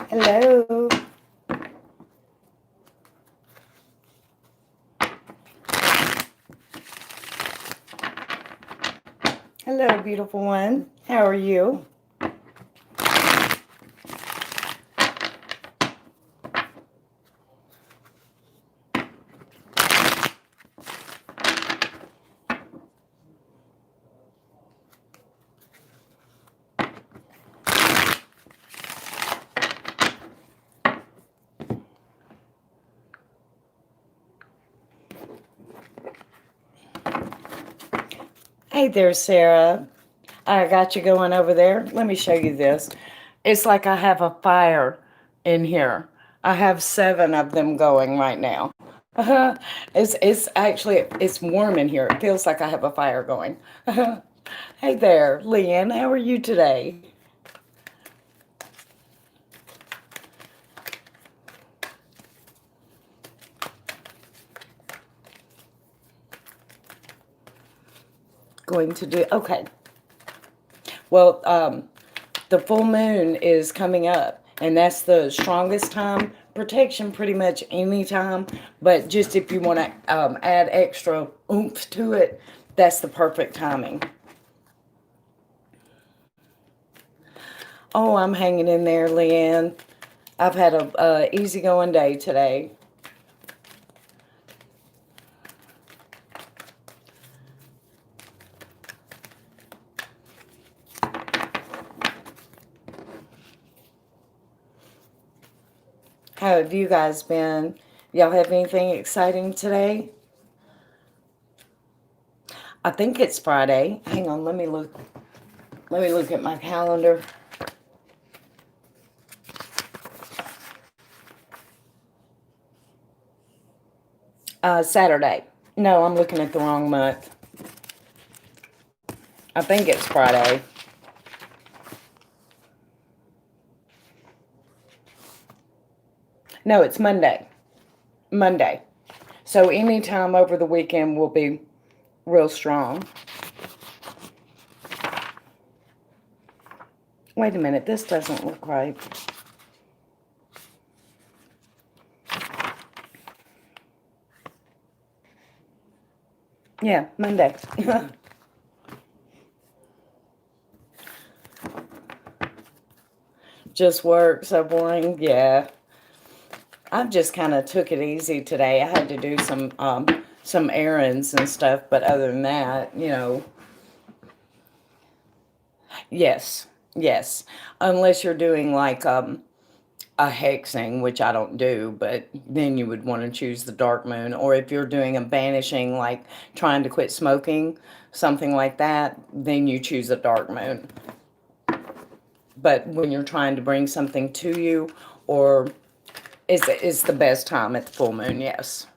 Hello. Hello, beautiful one. How are you? Hey there, Sarah. I got you going over there. Let me show you this. It's like I have a fire in here. I have 7 of them going right now. It's actually it's warm in here. It feels like I have a fire going. Hey there, Leanne. How are you today? Going to do okay. Well, the full moon is coming up, and that's the strongest time. Protection pretty much any time, but just if you want to add extra oomph to it, that's the perfect timing. Oh, I'm hanging in there, Leanne. I've had a easygoing day today. How have you guys been? Y'all have anything exciting today? I think it's Friday. Hang on, let me look. Let me look at my calendar. Saturday. No, I'm looking at the wrong month. I think it's Friday. No, it's Monday. Monday. So anytime over the weekend will be real strong. Wait a minute, this doesn't look right. Yeah, Monday. Just work, so boring. Yeah. I just kind of took it easy today. I had to do some errands and stuff, but other than that, yes. Yes. Unless you're doing like a hexing, which I don't do, but then you would want to choose the dark moon. Or if you're doing a banishing, like trying to quit smoking, something like that, then you choose a dark moon. But when you're trying to bring something to you, or it's the best time at the full moon, yes.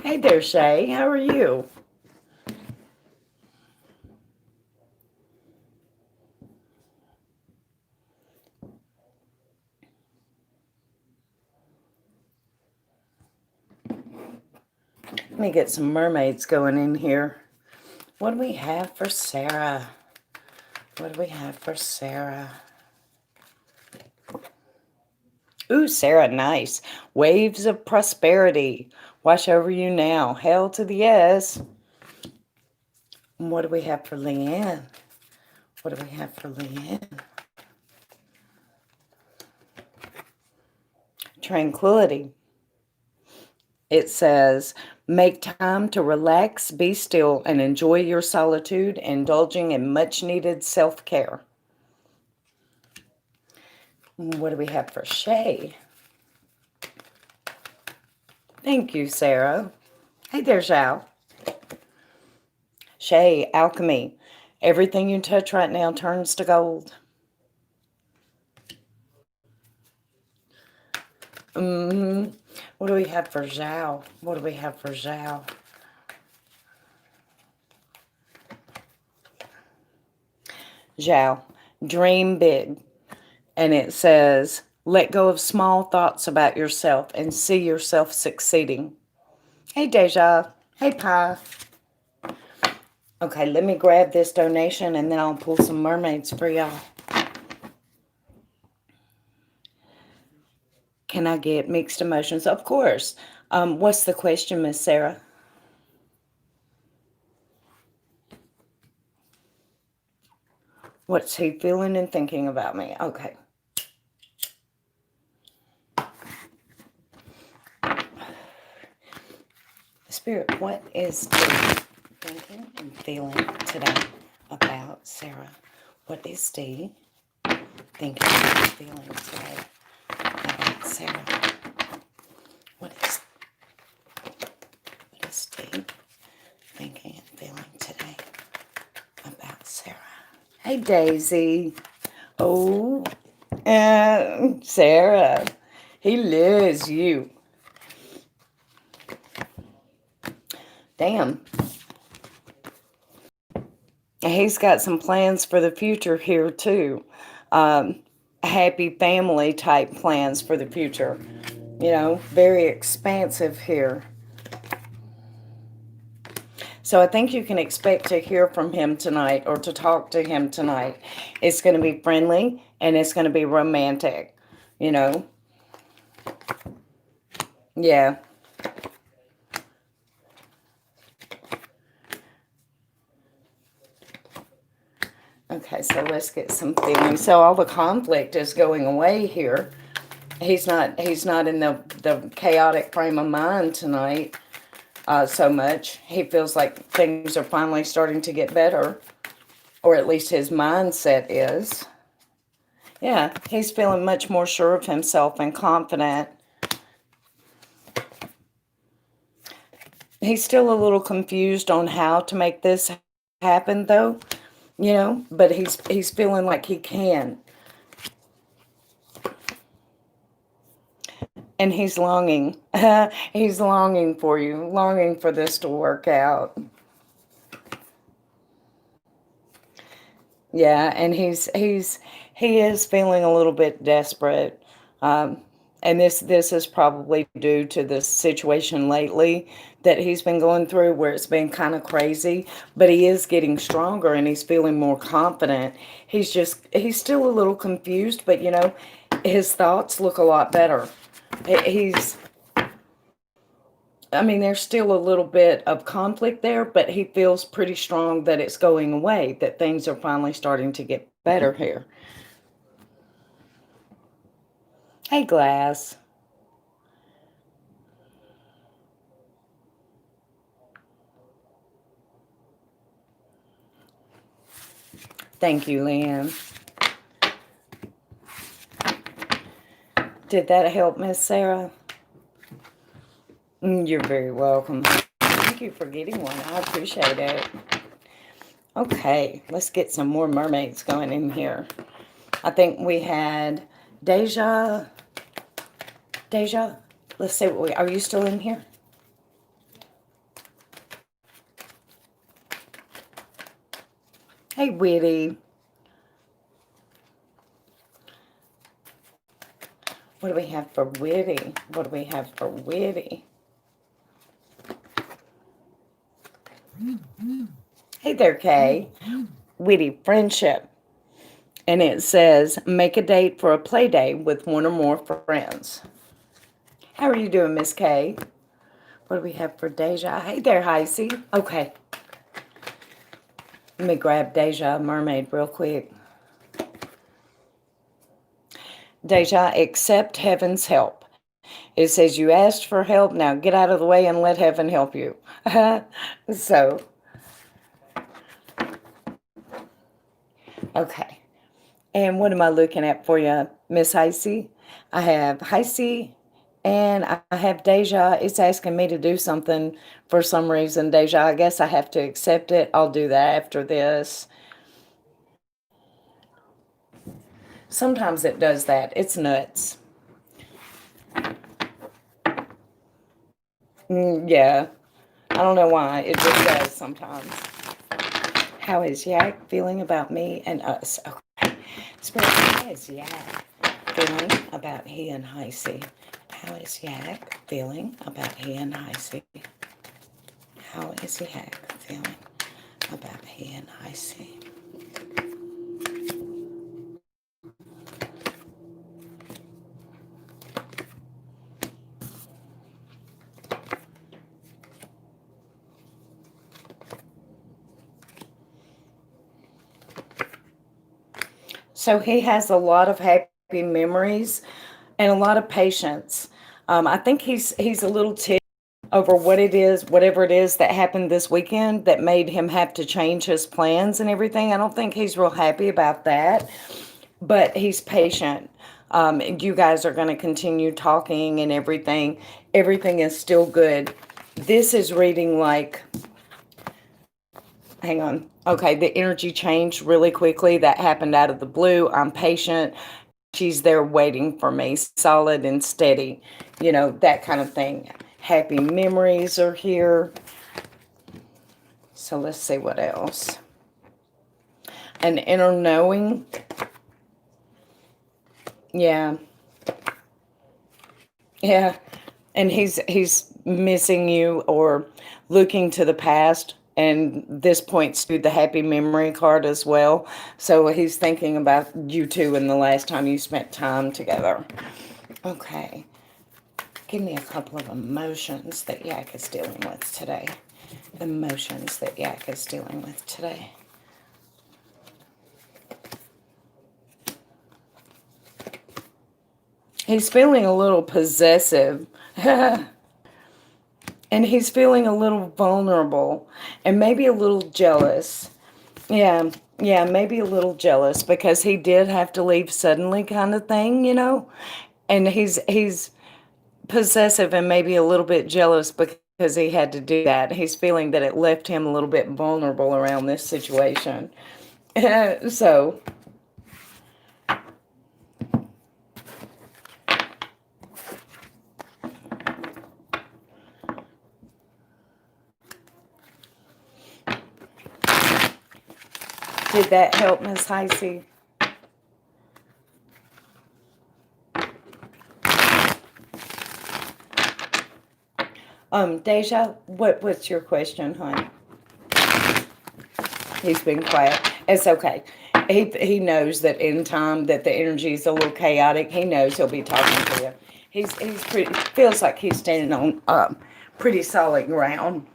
Hey there, Shay. How are you? Let me get some mermaids going in here. What do we have for Sarah? What do we have for Sarah? Ooh, Sarah, nice. Waves of prosperity. Wash over you now. Hell to the yes. And what do we have for Leanne? What do we have for Leanne? Tranquility. It says, make time to relax, be still, and enjoy your solitude, indulging in much-needed self-care. What do we have for Shay? Thank you, Sarah. Hey there, Zhao. Shay, alchemy. Everything you touch right now turns to gold. What do we have for Zhao? What do we have for Zhao? Zhao, dream big. And it says, let go of small thoughts about yourself and see yourself succeeding. Hey, Deja. Hey, Pi. Okay, let me grab this donation and then I'll pull some mermaids for y'all. Can I get mixed emotions? Of course. What's the question, Miss Sarah? What's he feeling and thinking about me? Okay. Spirit, what is Dee thinking and feeling today about Sarah? What is Dee thinking and feeling today about Sarah? What is Dee thinking and feeling today about Sarah? Hey, Daisy. Oh, Sarah. He loves you. Damn. He's got some plans for the future here, too. Happy family type plans for the future. You know, very expansive here. So I think you can expect to hear from him tonight or to talk to him tonight. It's going to be friendly and it's going to be romantic, you know. Yeah. Okay, so let's get some feelings. So all the conflict is going away here. He's not in the chaotic frame of mind tonight so much. He feels like things are finally starting to get better, or at least his mindset is. Yeah, he's feeling much more sure of himself and confident. He's still a little confused on how to make this happen, though, you know, but he's feeling like he can. And he's longing. He's longing for you, longing for this to work out. Yeah, and he is feeling a little bit desperate. And this is probably due to the situation lately that he's been going through where it's been kind of crazy, but he is getting stronger and he's feeling more confident. He's still a little confused, but you know, his thoughts look a lot better. He's I mean, there's still a little bit of conflict there, but he feels pretty strong that it's going away, that things are finally starting to get better here. Hey, Glass. Thank you, Liam. Did that help, Miss Sarah? You're very welcome. Thank you for getting one. I appreciate it. Okay, let's get some more mermaids going in here. I think we had Deja. Deja, let's see what are you still in here? Hey, Witty. What do we have for Witty? What do we have for Witty? Hey there, Kay. Witty friendship. And it says, make a date for a play day with one or more friends. How are you doing, Miss Kay? What do we have for Deja? Hey there, Heisey. Okay. Let me grab Deja Mermaid real quick. Deja, accept heaven's help. It says you asked for help. Now get out of the way and let heaven help you. So, okay. And what am I looking at for you, Miss Heisey? I have Heisey and I have Deja. It's asking me to do something for some reason, Deja. I guess I have to accept it. I'll do that after this. Sometimes it does that. It's nuts. Yeah. I don't know why. It just does sometimes. How is Yak feeling about me and us? Okay. Spirit, how is Yak feeling about he and Heisey? How is Yak feeling about he and Heisey? How is Yak feeling about he and I see. So he has a lot of happy memories and a lot of patience. I think he's a little ticked over what it is, whatever it is that happened this weekend that made him have to change his plans and everything. I don't think he's real happy about that, but he's patient. You guys are going to continue talking and everything. Everything is still good. This is reading like, hang on. Okay, the energy changed really quickly. That happened out of the blue. I'm patient. She's there waiting for me, solid and steady, that kind of thing. Happy memories are here. So let's see what else. An inner knowing. Yeah. Yeah. And he's missing you or looking to the past. And this points to the happy memory card as well. So he's thinking about you two and the last time you spent time together. Okay. Give me a couple of emotions that Yak is dealing with today. Emotions that Yak is dealing with today. He's feeling a little possessive. And he's feeling a little vulnerable and maybe a little jealous. Yeah, yeah, maybe a little jealous because he did have to leave suddenly kind of thing, And he's possessive and maybe a little bit jealous because he had to do that. He's feeling that it left him a little bit vulnerable around this situation. So, did that help, Miss Heisey? Deja, what's your question, hon? He's been quiet. It's okay. He knows that in time that the energy is a little chaotic. He knows he'll be talking to you. He's pretty feels like he's standing on pretty solid ground.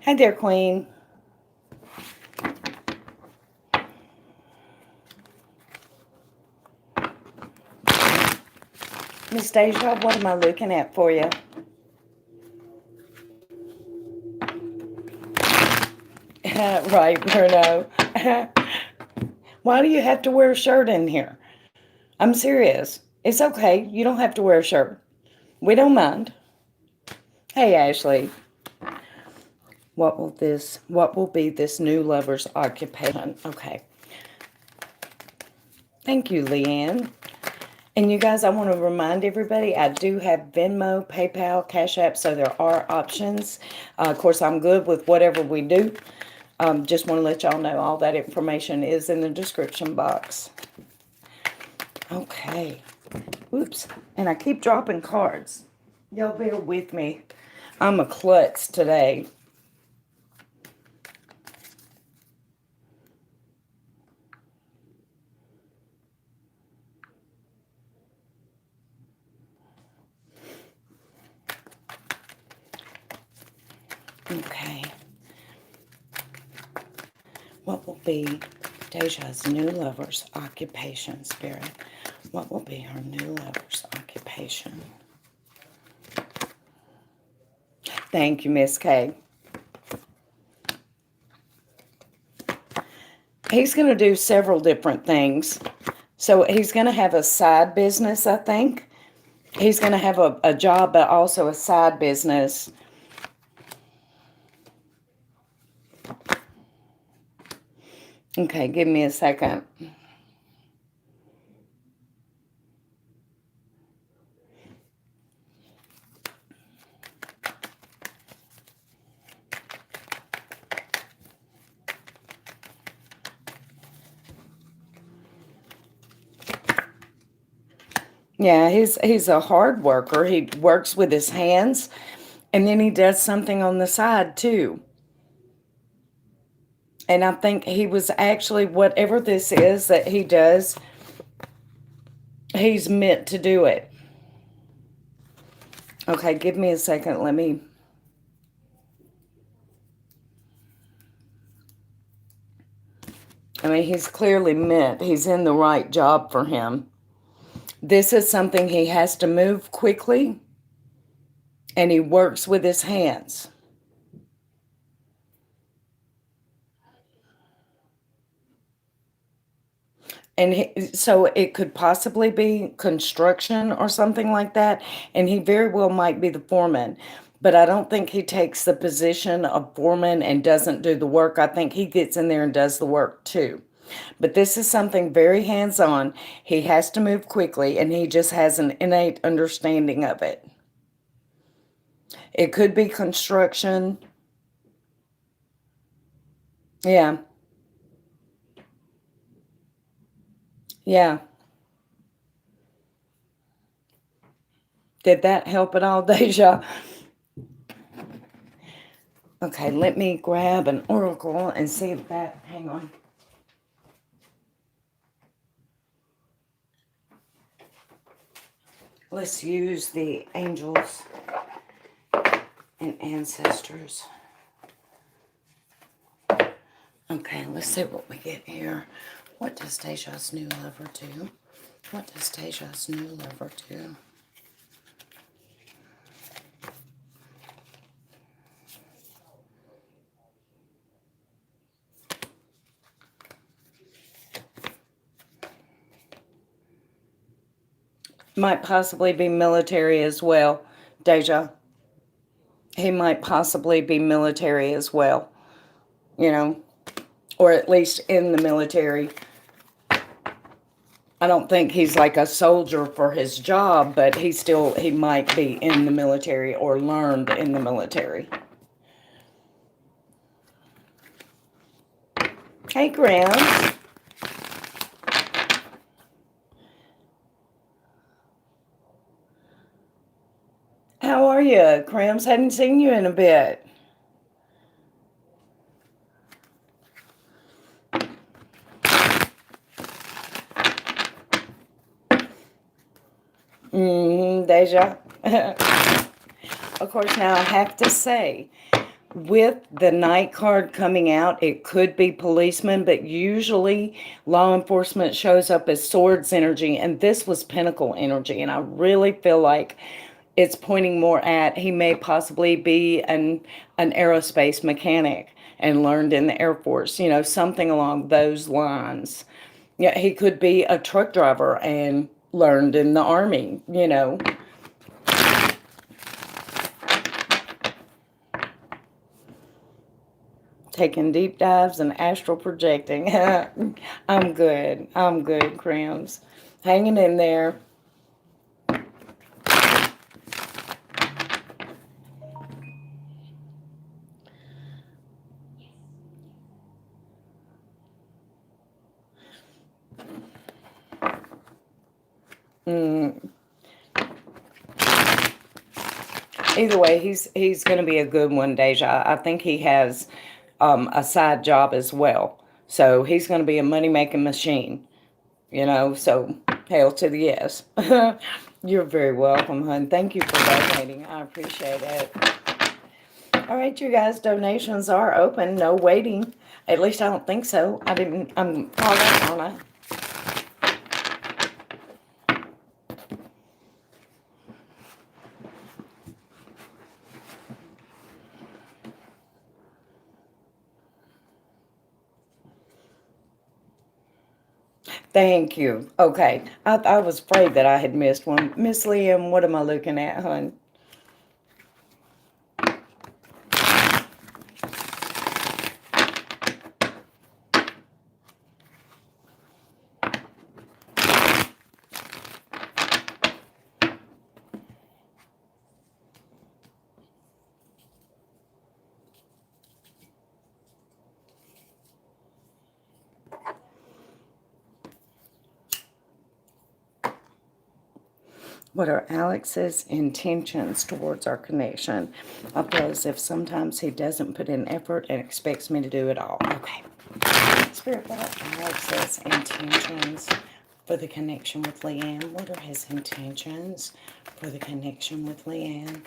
Hi there, Queen. Miss Deja, what am I looking at for you? Right, Bruno. Why do you have to wear a shirt in here? I'm serious. It's okay. You don't have to wear a shirt. We don't mind. Hey, Ashley. What will be this new lover's occupation? Okay. Thank you, Leanne. And you guys, I want to remind everybody, I do have Venmo, PayPal, Cashapp, so there are options. Of course, I'm good with whatever we do. Just want to let y'all know all that information is in the description box. Okay. Oops. And I keep dropping cards. Y'all bear with me. I'm a klutz today. Okay. What will be Deja's new lover's occupation, Spirit? What will be her new lover's occupation? Thank you, Miss K. He's going to do several different things. So he's going to have a side business, I think. He's going to have a job, but also a side business. Okay, give me a second. Yeah, he's a hard worker. He works with his hands, And then he does something on the side too. And I think he was actually, whatever this is that he does, he's meant to do it. Okay, give me a second. Let me... I mean, he's clearly meant. He's in the right job for him. This is something he has to move quickly, and he works with his hands. And so it could possibly be construction or something like that. And he very well might be the foreman. But I don't think he takes the position of foreman and doesn't do the work. I think he gets in there and does the work too. But this is something very hands-on. He has to move quickly, and he just has an innate understanding of it. It could be construction. Yeah. Yeah. Did that help at all, Deja? Okay, let me grab an oracle and see if that... Hang on. Let's use the angels and ancestors. Okay, let's see what we get here. What does Deja's new lover do? What does Deja's new lover do? Might possibly be military as well, Deja. He might possibly be military as well, you know, or at least in the military. I don't think he's like a soldier for his job, but he might be in the military or learned in the military. Hey, Graham. How are you? Crams, hadn't seen you in a bit. Deja. Of course, now I have to say, with the Knight card coming out, it could be policeman, but usually law enforcement shows up as swords energy, and this was pentacle energy, and I really feel like it's pointing more at he may possibly be an aerospace mechanic and learned in the Air Force, you know, something along those lines. Yeah, he could be a truck driver and learned in the Army, you know. Taking deep dives and astral projecting. I'm good. I'm good, Crams. Hanging in there. Either way, he's going to be a good one, Deja. I think he has a side job as well. So he's going to be a money-making machine, you know. So hail to the yes. You're very welcome, hon. Thank you for donating. I appreciate it. All right, you guys, donations are open. No waiting. At least I don't think so. I'm caught up on it. Thank you. Okay. I was afraid that I had missed one. Miss Liam, what am I looking at, hon? What are Alex's intentions towards our connection? I feel as if sometimes he doesn't put in effort and expects me to do it all. Okay. Spirit, what are Alex's intentions for the connection with Leanne? What are his intentions for the connection with Leanne?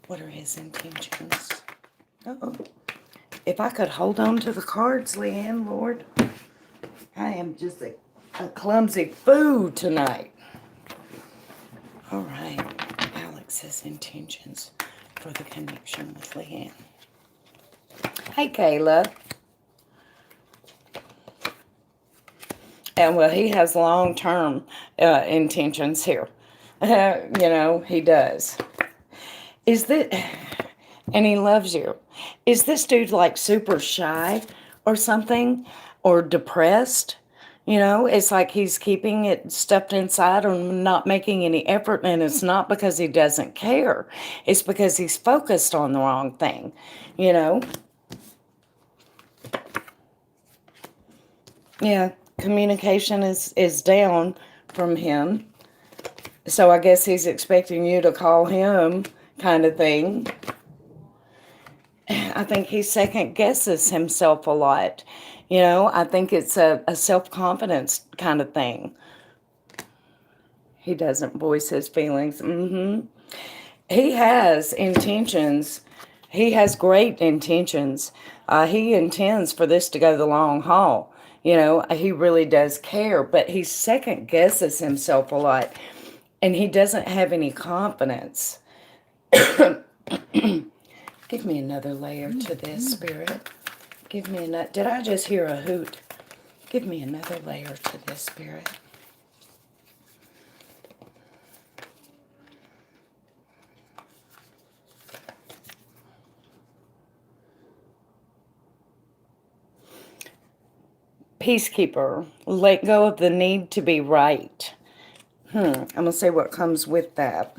What are his intentions? Uh-oh. If I could hold on to the cards, Leanne, Lord. I am just a clumsy fool tonight. All right. Alex's intentions for the connection with Leanne. Hey, Kayla. And well, he has long-term intentions here. You know, he does. Is that, and he loves you. Is this dude like super shy or something, or depressed? You know, it's like he's keeping it stuffed inside or not making any effort, and it's not because he doesn't care. It's because he's focused on the wrong thing, you know? Yeah, communication is down from him. So I guess he's expecting you to call him, kind of thing. I think he second guesses himself a lot. You know, I think it's a self-confidence kind of thing. He doesn't voice his feelings. He has intentions. He has great intentions. He intends for this to go the long haul. You know, he really does care, but he second guesses himself a lot, and he doesn't have any confidence. Give me another layer to this, Spirit. Give me another. Did I just hear a hoot? Give me another layer to this, Spirit. Peacekeeper. Let go of the need to be right. I'm going to say what comes with that.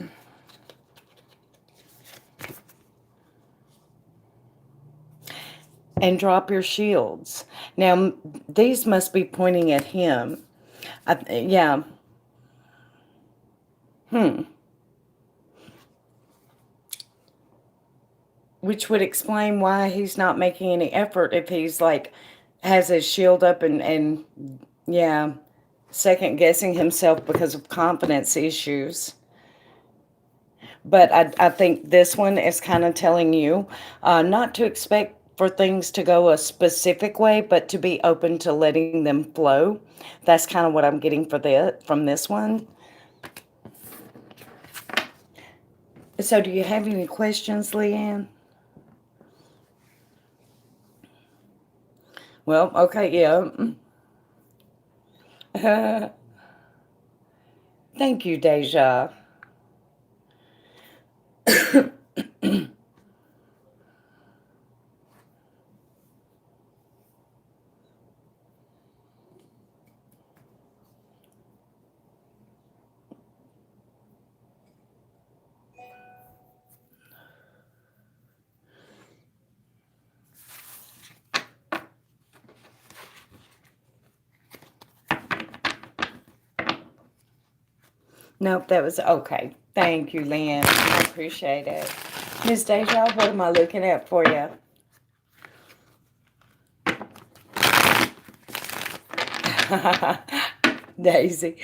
And drop your shields. Now, these must be pointing at him. Yeah. Which would explain why he's not making any effort if he's like, has his shield up and yeah, second guessing himself because of confidence issues. But I think this one is kind of telling you not to expect for things to go a specific way, but to be open to letting them flow. That's kind of what I'm getting from this one. So do you have any questions, Leanne? Well, okay, yeah. Thank you, Deja. Nope, that was okay. Thank you, Lynn. I appreciate it. Miss Deja, what am I looking at for you? Daisy.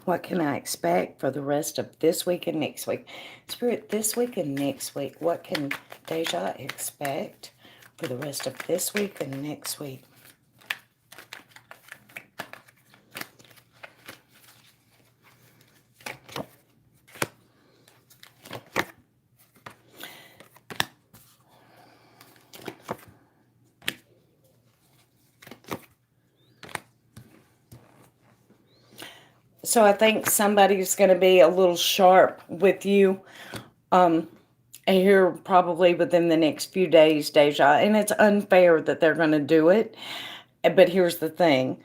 What can I expect for the rest of this week and next week? Spirit, this week and next week, what can Deja expect for the rest of this week and next week? So I think somebody's going to be a little sharp with you here probably within the next few days, Deja. And it's unfair that they're going to do it. But here's the thing.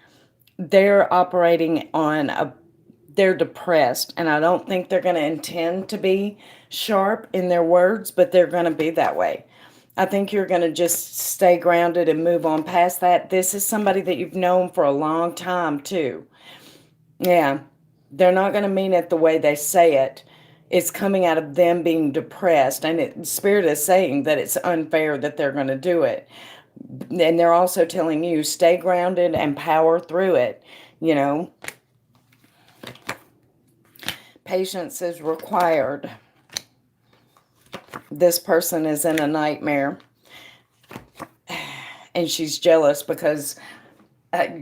They're operating on they're depressed, and I don't think they're going to intend to be sharp in their words, but they're going to be that way. I think you're going to just stay grounded and move on past that. This is somebody that you've known for a long time, too. Yeah, they're not going to mean it the way they say it. It's coming out of them being depressed, and Spirit is saying that it's unfair that they're going to do it. And they're also telling you, stay grounded and power through it, you know. Patience is required. This person is in a nightmare, and she's jealous because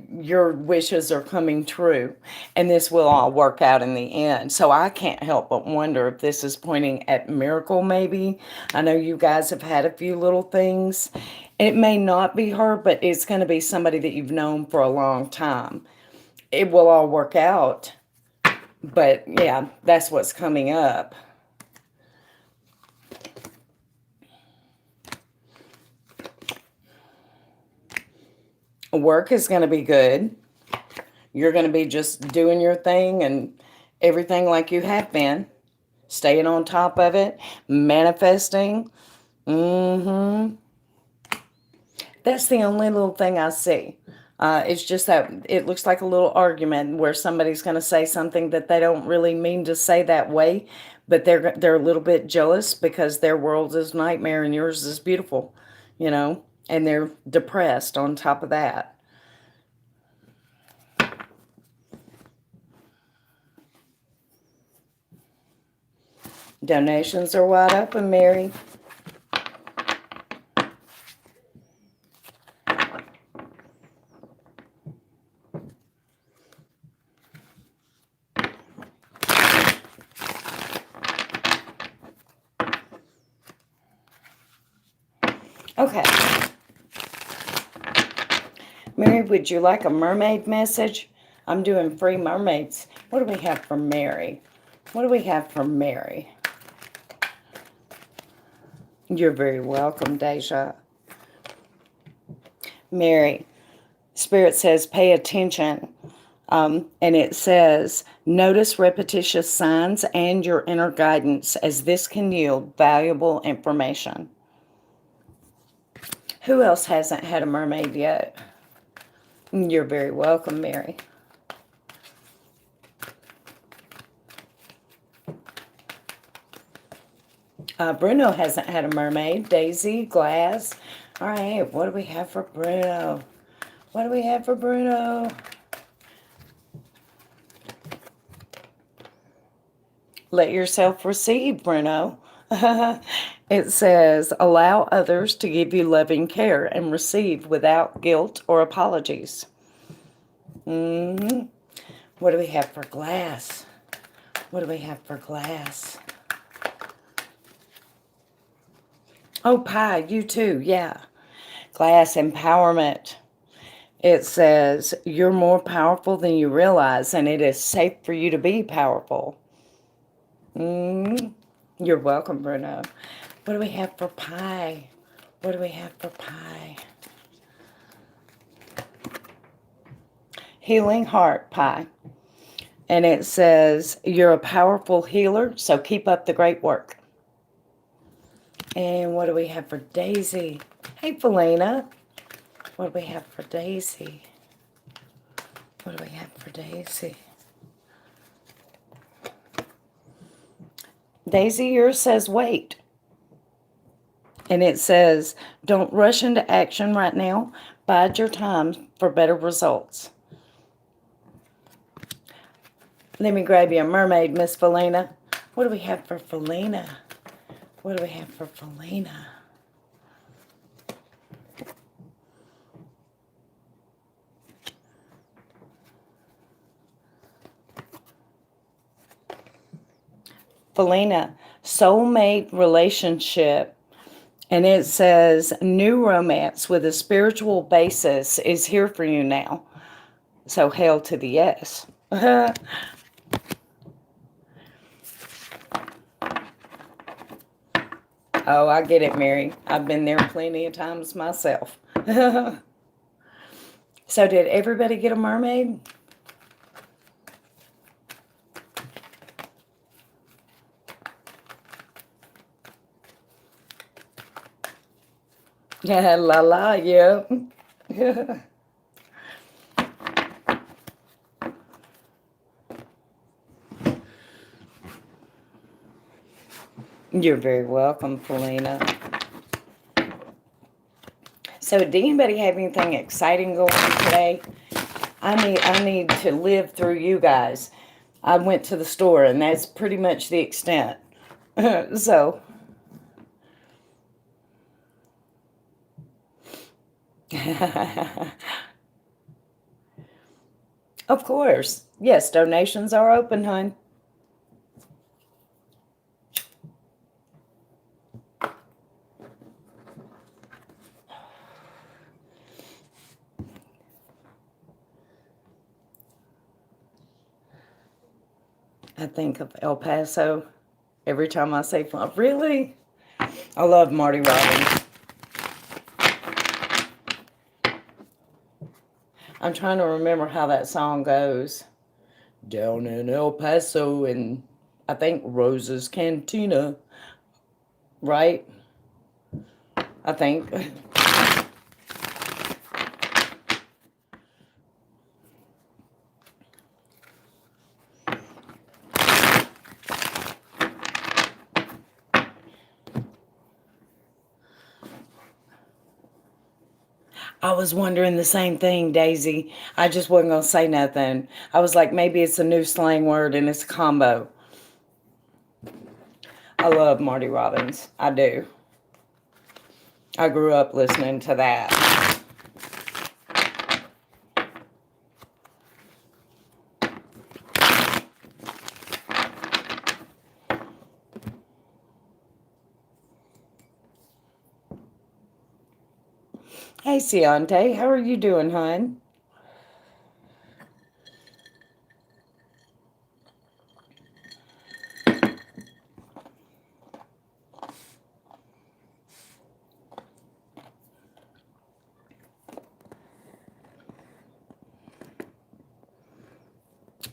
your wishes are coming true, and this will all work out in the end. So I can't help but wonder if this is pointing at miracle, maybe. I know you guys have had a few little things. It may not be her, but it's going to be somebody that you've known for a long time. It will all work out, but yeah, that's what's coming up. Work is going to be good. You're going to be just doing your thing and everything like you have been. Staying on top of it. Manifesting. That's the only little thing I see. It's just that it looks like a little argument where somebody's going to say something that they don't really mean to say that way, but they're a little bit jealous because their world is nightmare and yours is beautiful, you know, and they're depressed on top of that. Donations are wide open, Mary. Okay. Mary, would you like a mermaid message? I'm doing free mermaids. What do we have for Mary? What do we have for Mary? You're very welcome, Deja. Mary, Spirit says, pay attention. And it says, notice repetitious signs and your inner guidance, as this can yield valuable information. Who else hasn't had a mermaid yet? You're very welcome, Mary. Bruno hasn't had a mermaid. Daisy, Glass. All right, what do we have for Bruno? What do we have for Bruno? Let yourself receive, Bruno. It says, allow others to give you loving care and receive without guilt or apologies. What do we have for Glass? What do we have for Glass? Oh, Pie, you too, yeah. Glass, empowerment. It says, you're more powerful than you realize, and it is safe for you to be powerful. You're welcome, Bruno. What do we have for Pie? What do we have for Pie? Healing heart, Pie. And it says, you're a powerful healer, so keep up the great work. And what do we have for Daisy? Hey, Felina. What do we have for Daisy? What do we have for Daisy? Daisy, yours says wait. And it says, don't rush into action right now. Bide your time for better results. Let me grab you a mermaid, Miss Felina. What do we have for Felina? What do we have for Felina? Felina, soulmate relationship. And it says, new romance with a spiritual basis is here for you now. So hail to the yes. Oh, I get it, Mary. I've been there plenty of times myself. So did everybody get a mermaid? Yeah, la la, yeah. You're very welcome, Felina. So, did anybody have anything exciting going on today? I need to live through you guys. I went to the store, and that's pretty much the extent. So, of course, yes, donations are open, hon. I think of El Paso every time I say, really? I love Marty Robbins. I'm trying to remember how that song goes. Down in El Paso, and I think Rose's Cantina, right? I think. I was wondering the same thing, Daisy. I just wasn't going to say nothing. I was like, maybe it's a new slang word and it's a combo. I love Marty Robbins. I do. I grew up listening to that. Hey, Ciante, how are you doing, hon?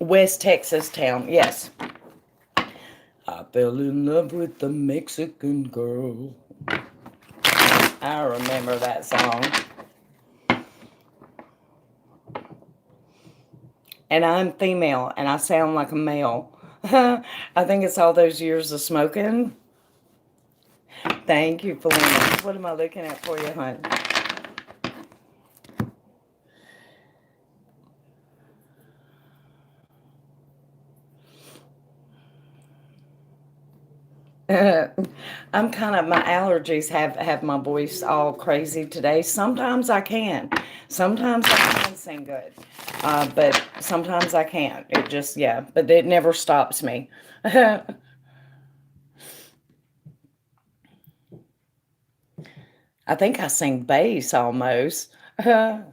West Texas town, yes. I fell in love with the Mexican girl. I remember that song. And I'm female, and I sound like a male. I think it's all those years of smoking. Thank you, Felina. What am I looking at for you, hon? I'm kind of, my allergies have my voice all crazy today. Sometimes I can. Sometimes I can sing good. But sometimes I can't. It just, yeah, but it never stops me. I think I sing bass almost. How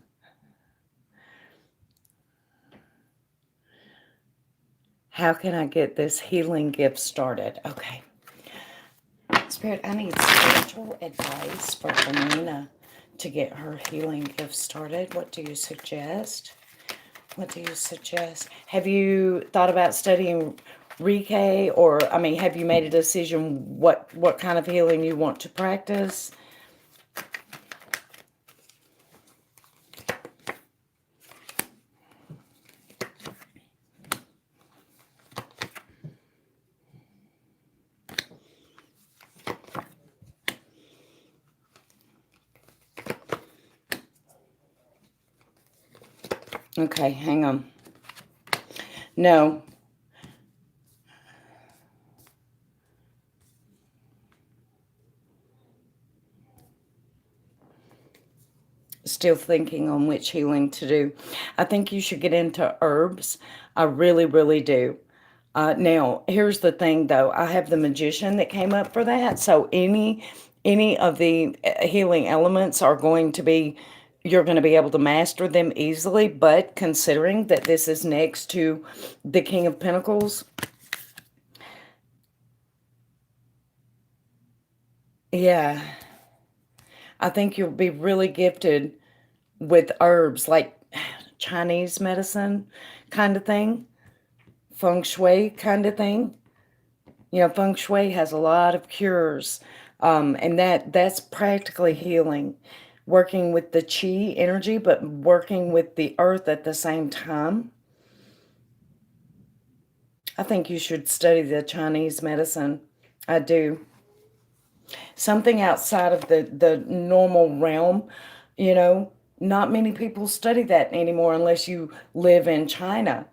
can I get this healing gift started? Okay. Spirit, I need spiritual advice for Felina to get her healing gift started. What do you suggest? What do you suggest? Have you thought about studying Reiki, or I mean, have you made a decision what kind of healing you want to practice? Okay, hang on. No, still thinking on which healing to do. I think you should get into herbs. I really, really do. Now, here's the thing, though. I have the magician that came up for that. So any of the healing elements are going to be, you're going to be able to master them easily. But considering that this is next to the King of Pentacles, yeah, I think you'll be really gifted with herbs, like Chinese medicine kind of thing, feng shui kind of thing. You know, feng shui has a lot of cures, And that's practically healing, working with the chi energy, but working with the earth at the same time. I think you should study the Chinese medicine. I do. Something outside of the normal realm, you know. Not many people study that anymore unless you live in China.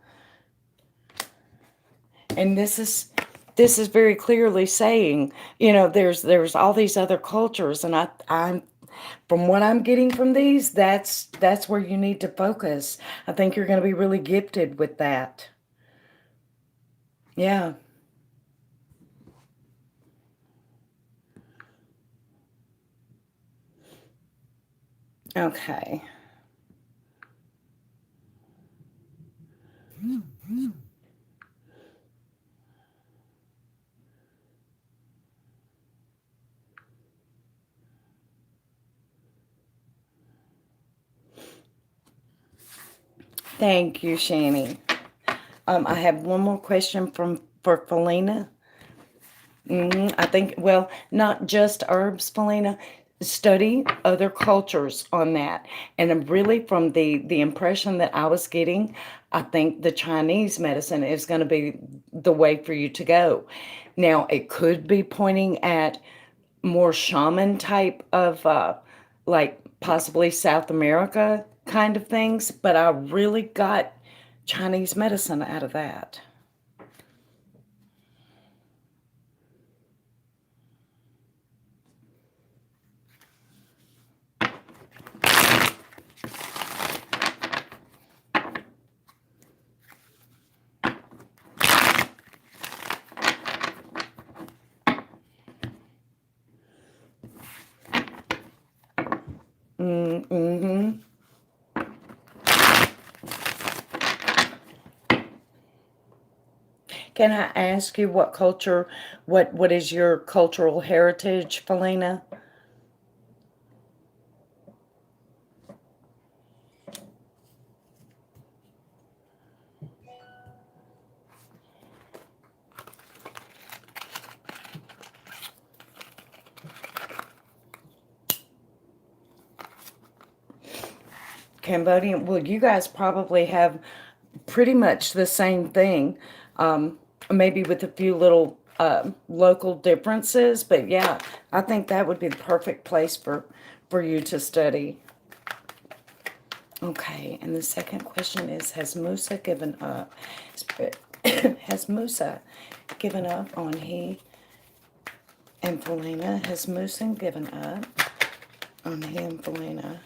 And this is very clearly saying, there's all these other cultures, and I'm from what I'm getting from these, that's where you need to focus. I think you're going to be really gifted with that. Yeah. Okay. Thank you, Shani. I have one more question for Felina. I think, well, not just herbs, Felina. Study other cultures on that. And really, from the impression that I was getting, I think the Chinese medicine is going to be the way for you to go. Now, it could be pointing at more shaman type of, like possibly South America kind of things, but I really got Chinese medicine out of that. Mm-hmm. Can I ask you what is your cultural heritage, Felina? Cambodian? Well, you guys probably have pretty much the same thing, maybe with a few little local differences. But yeah, I think that would be the perfect place for you to study. Okay, and the second question is, has Musa given up? Has Musa given up on he and Felina? Has Musa given up on he and Felina?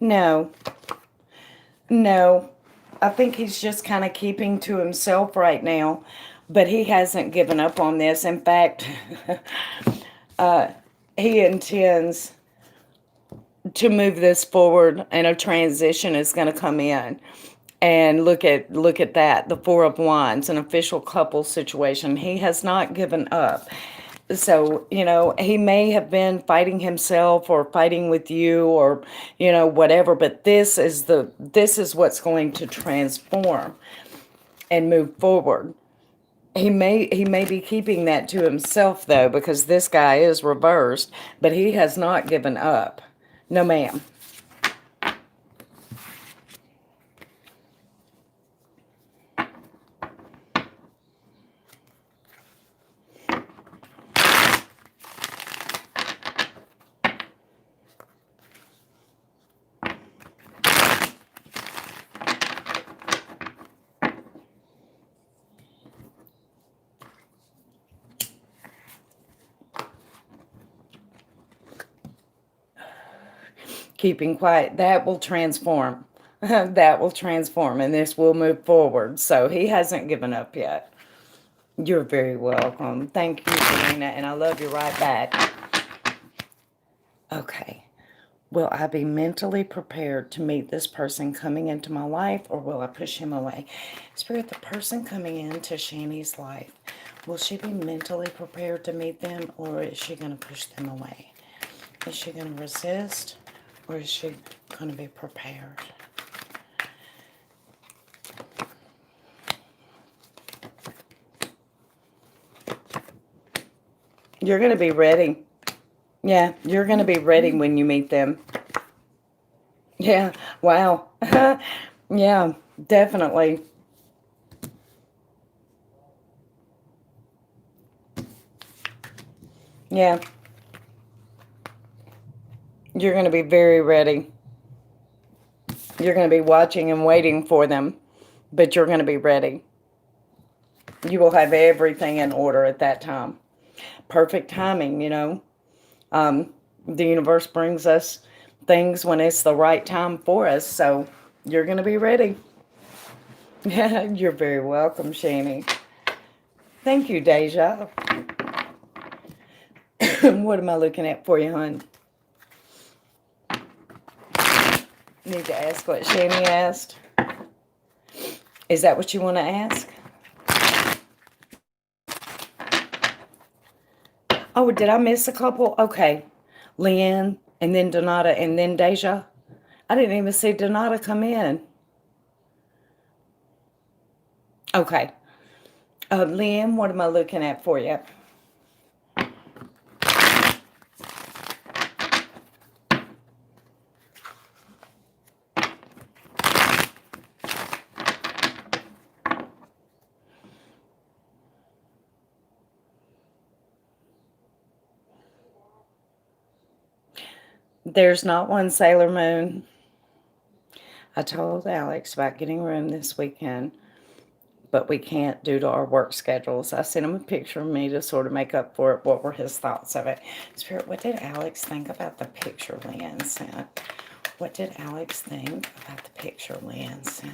No, no. I think he's just kind of keeping to himself right now, but he hasn't given up on this. In fact, he intends to move this forward, and a transition is going to come in. And look at that, the Four of Wands, an official couple situation. He has not given up. So, he may have been fighting himself or fighting with you, or whatever, but this is what's going to transform and move forward. He may be keeping that to himself, though, because this guy is reversed, but he has not given up. No, ma'am. Keeping quiet, that will transform. That will transform, and this will move forward. So he hasn't given up yet. You're very welcome. Thank you, Serena, and I love you right back. Okay. Will I be mentally prepared to meet this person coming into my life, or will I push him away? Spirit, the person coming into Shani's life, Will she be mentally prepared to meet them, or is she going to push them away? Is she going to resist, or is she going to be prepared? You're going to be ready. Yeah, you're going to be ready when you meet them. Yeah, wow. Yeah, definitely. Yeah, you're going to be very ready. You're going to be watching and waiting for them, but you're going to be ready. You will have everything in order at that time. Perfect timing, you know. The universe brings us things when it's the right time for us, so you're going to be ready. Yeah, you're very welcome, Shani. Thank you, Deja. What am I looking at for you, hon? Need to ask what Shani asked. Is that what you want to ask? Oh, did I miss a couple? Okay. Leanne, and then Donata, and then Deja. I didn't even see Donata come in. Okay. Leanne, what am I looking at for you? There's not one, Sailor Moon. I told Alex about getting room this weekend, but we can't due to our work schedules. I sent him a picture of me to sort of make up for it. What were his thoughts of it? Spirit, what did Alex think about the picture Leanne sent? What did Alex think about the picture Leanne sent?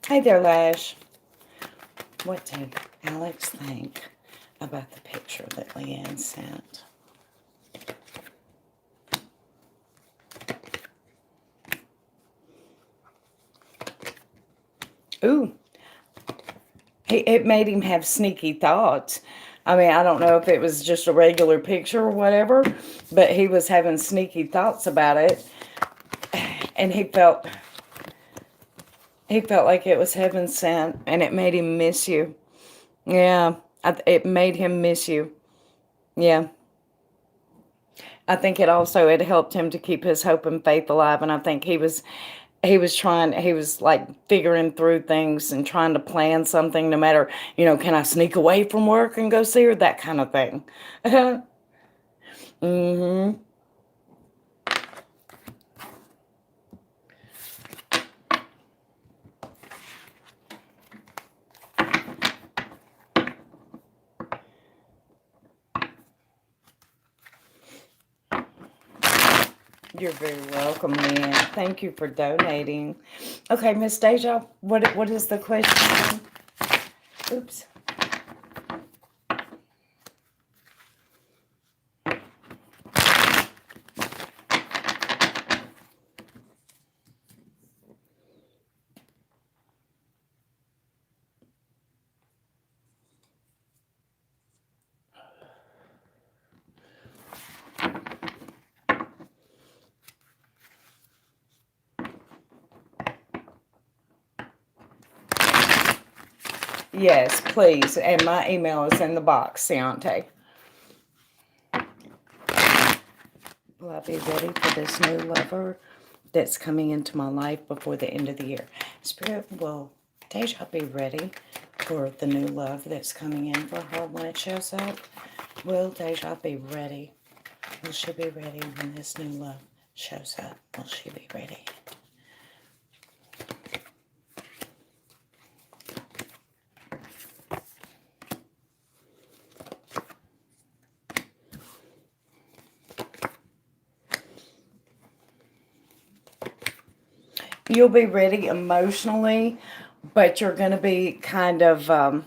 Hey there, Lash. What did Alex think about the picture that Leanne sent? Ooh, it made him have sneaky thoughts. I mean, I don't know if it was just a regular picture or whatever, but he was having sneaky thoughts about it. And he felt like it was heaven sent, and it made him miss you. Yeah, it made him miss you. Yeah. I think it helped him to keep his hope and faith alive, and I think he was like figuring through things and trying to plan something, no matter, can I sneak away from work and go see her, that kind of thing. Mm-hmm. You're very welcome, Leanne. Thank you for donating. Okay, Miss Deja, what is the question? Oops. Yes, please. And my email is in the box, Ciante. Will I be ready for this new lover that's coming into my life before the end of the year? Spirit, will Deja be ready for the new love that's coming in for her when it shows up? Will Deja be ready? Will she be ready when this new love shows up? Will she be ready? You'll be ready emotionally but you're going to be kind of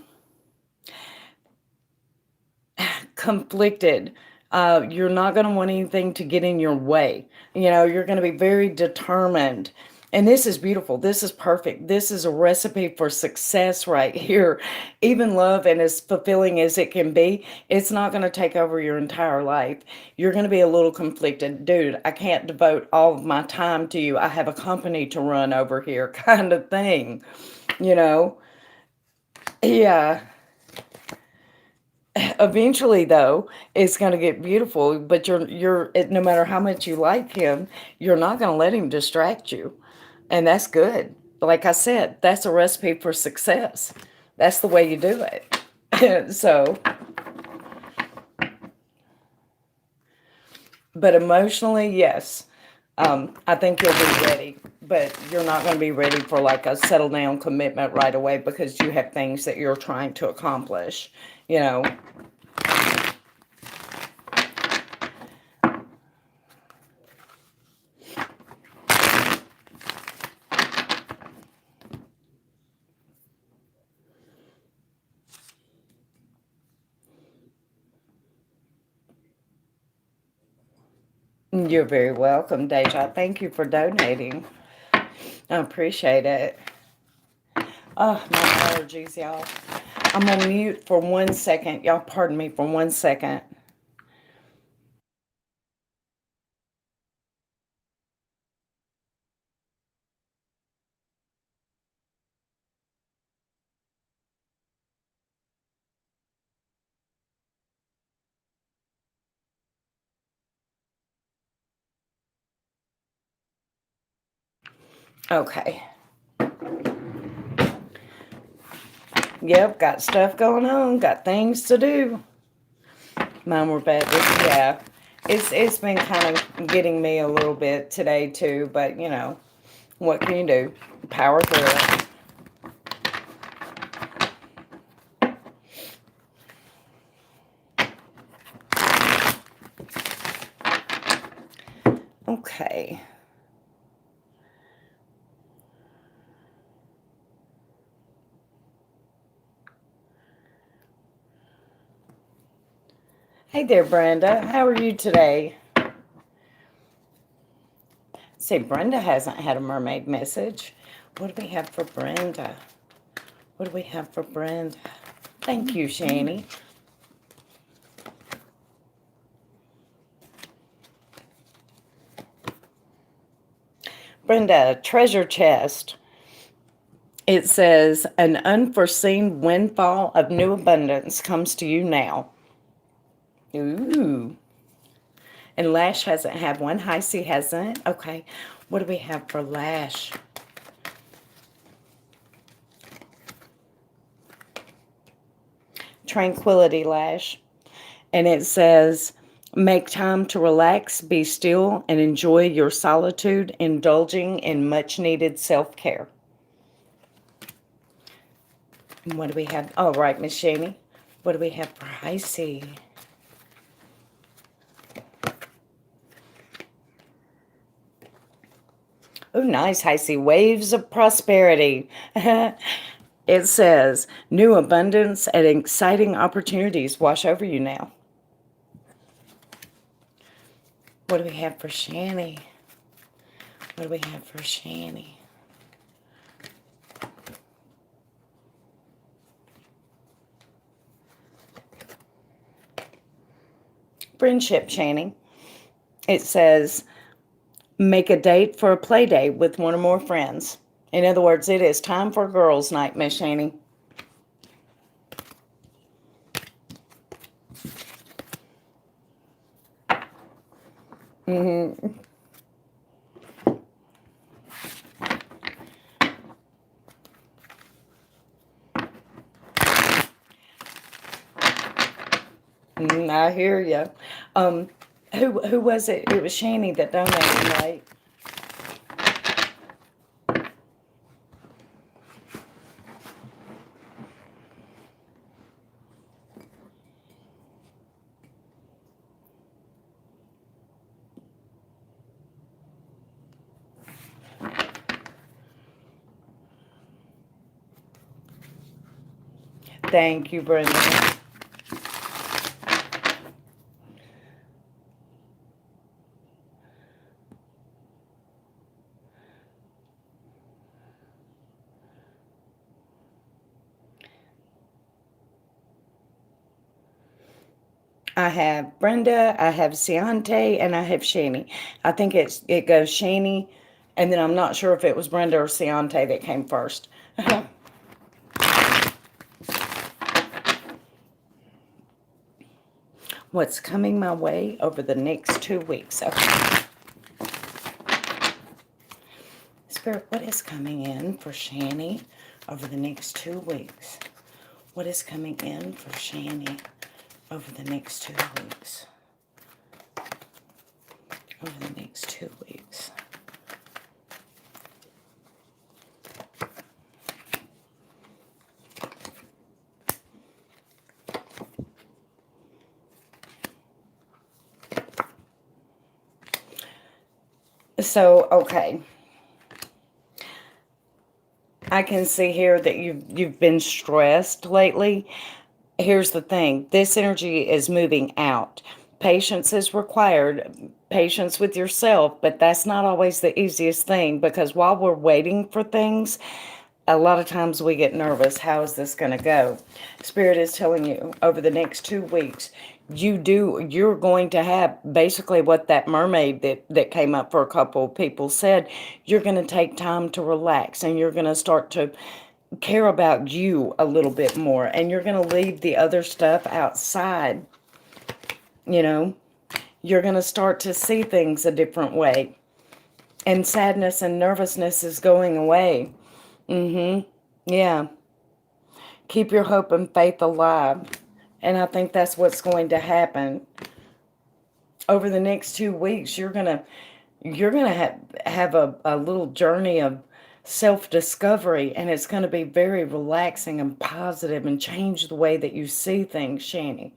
conflicted. You're not going to want anything to get in your way. You know, you're going to be very determined. And this is beautiful. This is perfect. This is a recipe for success right here. Even love, and as fulfilling as it can be, it's not going to take over your entire life. You're going to be a little conflicted. Dude, I can't devote all of my time to you. I have a company to run over here, kind of thing. You know? Yeah. Eventually, though, it's going to get beautiful, but no matter how much you like him, you're not going to let him distract you. And that's good. Like I said, that's a recipe for success. That's the way you do it. So, but emotionally, yes. I think you'll be ready, but you're not going to be ready for like a settle down commitment right away because you have things that you're trying to accomplish, you know. You're very welcome, Deja. Thank you for donating. I appreciate it. Oh, my allergies, y'all. I'm on mute for 1 second. Y'all pardon me for 1 second. Okay. Yep, got stuff going on. Got things to do. Mine were bad. Yeah. It's been kind of getting me a little bit today too, but you know, what can you do? Power through it. Okay. Hey there, Brenda. How are you today? See, Brenda hasn't had a mermaid message. What do we have for Brenda? What do we have for Brenda? Thank you, Shani. Brenda, treasure chest. It says, an unforeseen windfall of new abundance comes to you now. Ooh. And Lash hasn't had one. Hi, C hasn't. Okay. What do we have for Lash? Tranquility, Lash. And it says, make time to relax, be still, and enjoy your solitude, indulging in much needed self-care. And what do we have? Oh, right, Miss Shani. What do we have for Icy? Oh, nice, Icy. Waves of prosperity. It says, new abundance and exciting opportunities wash over you now. What do we have for Shani? What do we have for Shani? Friendship, Shani. It says, make a date for a play date with one or more friends. In other words, it is time for girls' night, Miss Shani. Mm-hmm. I hear you. Who was it? It was Shani that donated, right? Thank you, Brenda. I have Brenda, I have Ciante, and I have Shani. I think it goes Shani, and then I'm not sure if it was Brenda or Ciante that came first. What's coming my way over the next 2 weeks? Okay. Spirit, what is coming in for Shani over the next 2 weeks? What is coming in for Shani over the next 2 weeks? Over the next 2 weeks. So, okay. I can see here that you've been stressed lately. Here's the thing. This energy is moving out. Patience is required. Patience with yourself, but that's not always the easiest thing, because while we're waiting for things, a lot of times we get nervous. How is this going to go? Spirit is telling you over the next 2 weeks, you're going to have basically what that mermaid that came up for a couple of people said. You're going to take time to relax, and you're going to start to care about you a little bit more, and you're going to leave the other stuff outside. You know, you're going to start to see things a different way, and sadness and nervousness is going away. Yeah. Keep your hope and faith alive. And I think that's what's going to happen. Over the next 2 weeks, you're gonna have a little journey of self-discovery, and it's going to be very relaxing and positive and change the way that you see things, Shani.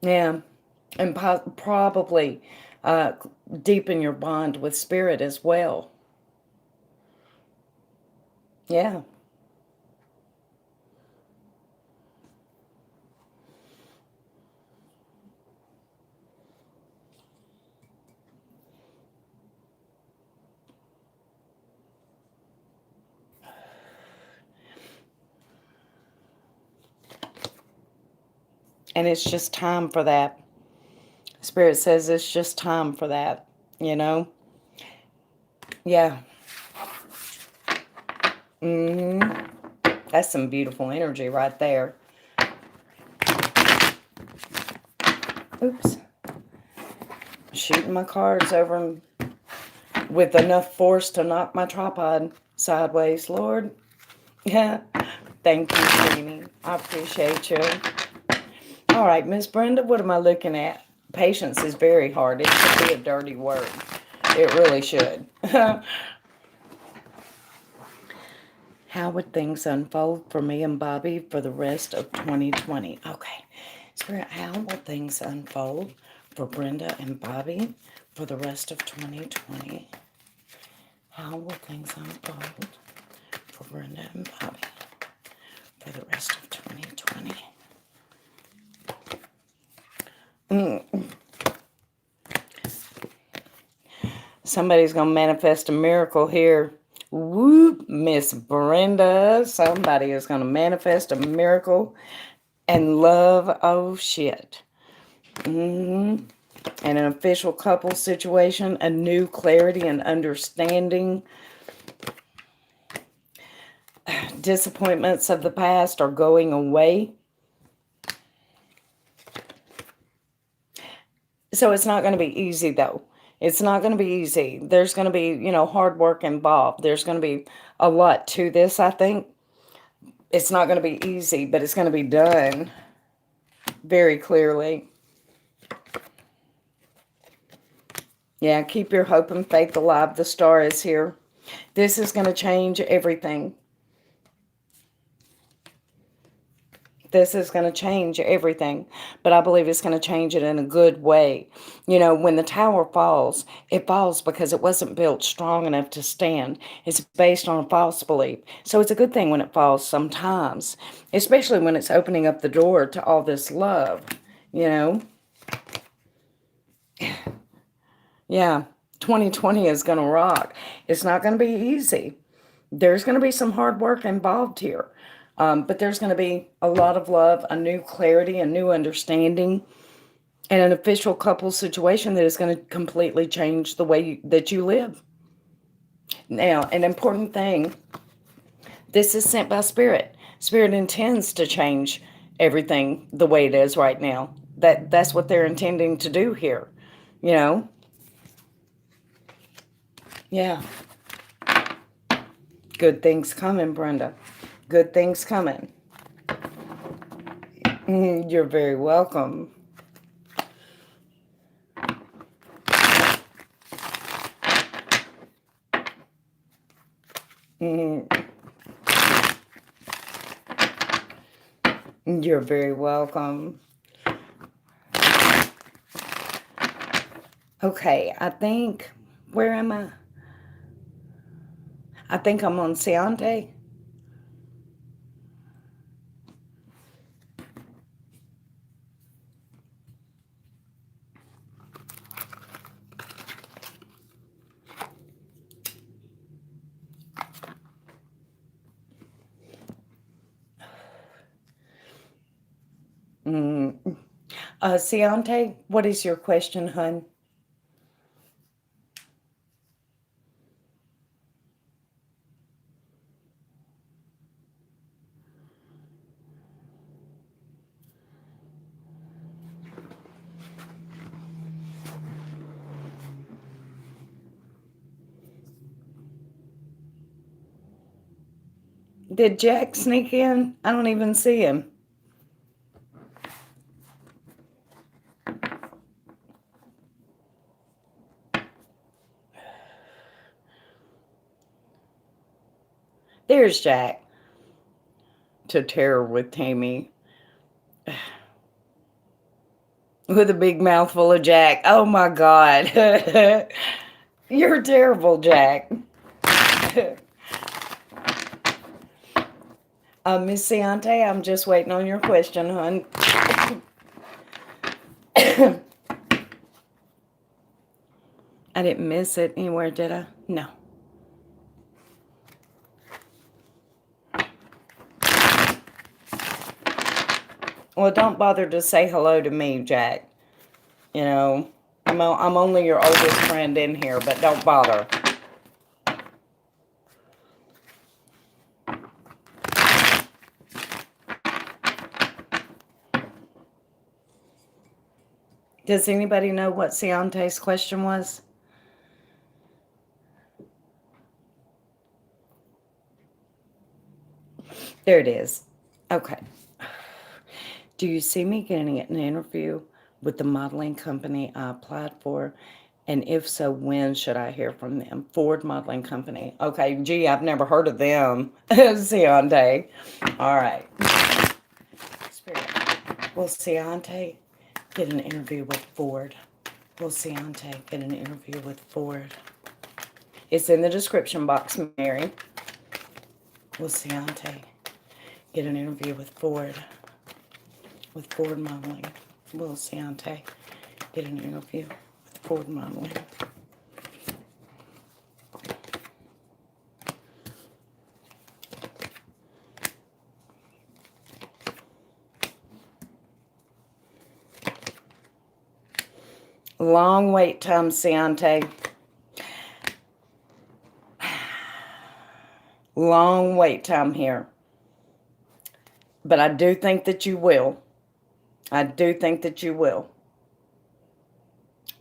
Yeah. And probably deepen your bond with spirit as well. Yeah. And it's just time for that. Spirit says it's just time for that, you know? Yeah. That's some beautiful energy right there. Oops. Shooting my cards over with enough force to knock my tripod sideways, Lord. Yeah. Thank you, Tammy. I appreciate you. All right, Miss Brenda, what am I looking at? Patience is very hard. It should be a dirty word. It really should. How would things unfold for me and Bobby for the rest of 2020? Okay. Spirit, how will things unfold for Brenda and Bobby for the rest of 2020? How will things unfold for Brenda and Bobby for the rest of 2020? Somebody's going to manifest a miracle here. Whoop, Miss Brenda. Somebody is going to manifest a miracle and love. Oh, shit. And an official couple situation, a new clarity and understanding. Disappointments of the past are going away. So it's not going to be easy, though. It's not going to be easy. There's going to be, hard work involved. There's going to be a lot to this, I think. It's not going to be easy, but it's going to be done very clearly. Yeah, keep your hope and faith alive. The star is here. This is going to change everything. This is going to change everything, but I believe it's going to change it in a good way. You know, when the tower falls, it falls because it wasn't built strong enough to stand. It's based on a false belief. So it's a good thing when it falls sometimes, especially when it's opening up the door to all this love, you know? Yeah, 2020 is going to rock. It's not going to be easy. There's going to be some hard work involved here. But there's going to be a lot of love, a new clarity, a new understanding, and an official couple situation that is going to completely change the way that you live. Now, an important thing, this is sent by Spirit. Spirit intends to change everything the way it is right now. That's what they're intending to do here, you know? Yeah. Good things coming, Brenda. Good things coming. You're very welcome. You're very welcome. Okay, I think, where am I? I think I'm on Seante. Seante, what is your question, hun? Did Jack sneak in? I don't even see him. There's Jack. To terror with Tammy. With a big mouthful of Jack. Oh my God. You're terrible, Jack. Miss Seante, I'm just waiting on your question, hon. I didn't miss it anywhere, did I? No. Well, don't bother to say hello to me, Jack. You know, I'm only your oldest friend in here, but don't bother. Does anybody know what Seante's question was? There it is. Okay. Do you see me getting an interview with the modeling company I applied for? And if so, when should I hear from them? Ford Modeling Company. Okay, gee, I've never heard of them. Seante. All right. Spirit. Will Seante get an interview with Ford? Will Seante get an interview with Ford? It's in the description box, Mary. Will Seante get an interview with Ford? With Ford Modeling. Will Seante get an interview with Ford Modeling? Long wait time, Seante. Long wait time here. But I do think that you will. I do think that you will.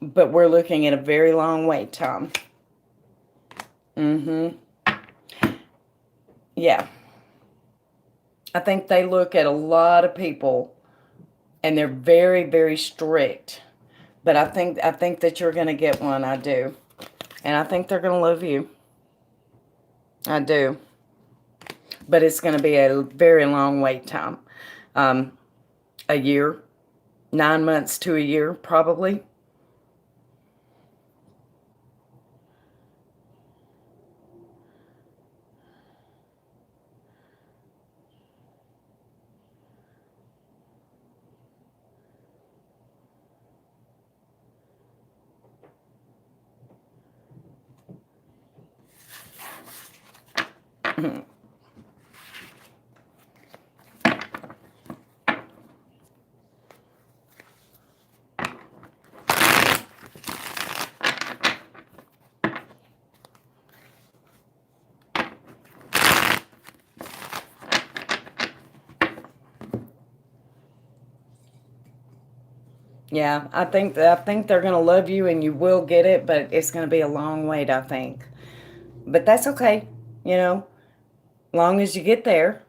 But we're looking at a very long wait time. Yeah. I think they look at a lot of people and they're very, very strict. But I think that you're going to get one. I do. And I think they're going to love you. I do. But it's going to be a very long wait time. Um, a year, 9 months to a year, probably. Yeah, I think they're gonna love you and you will get it, but it's gonna be a long wait, I think. But that's okay, you know, long as you get there.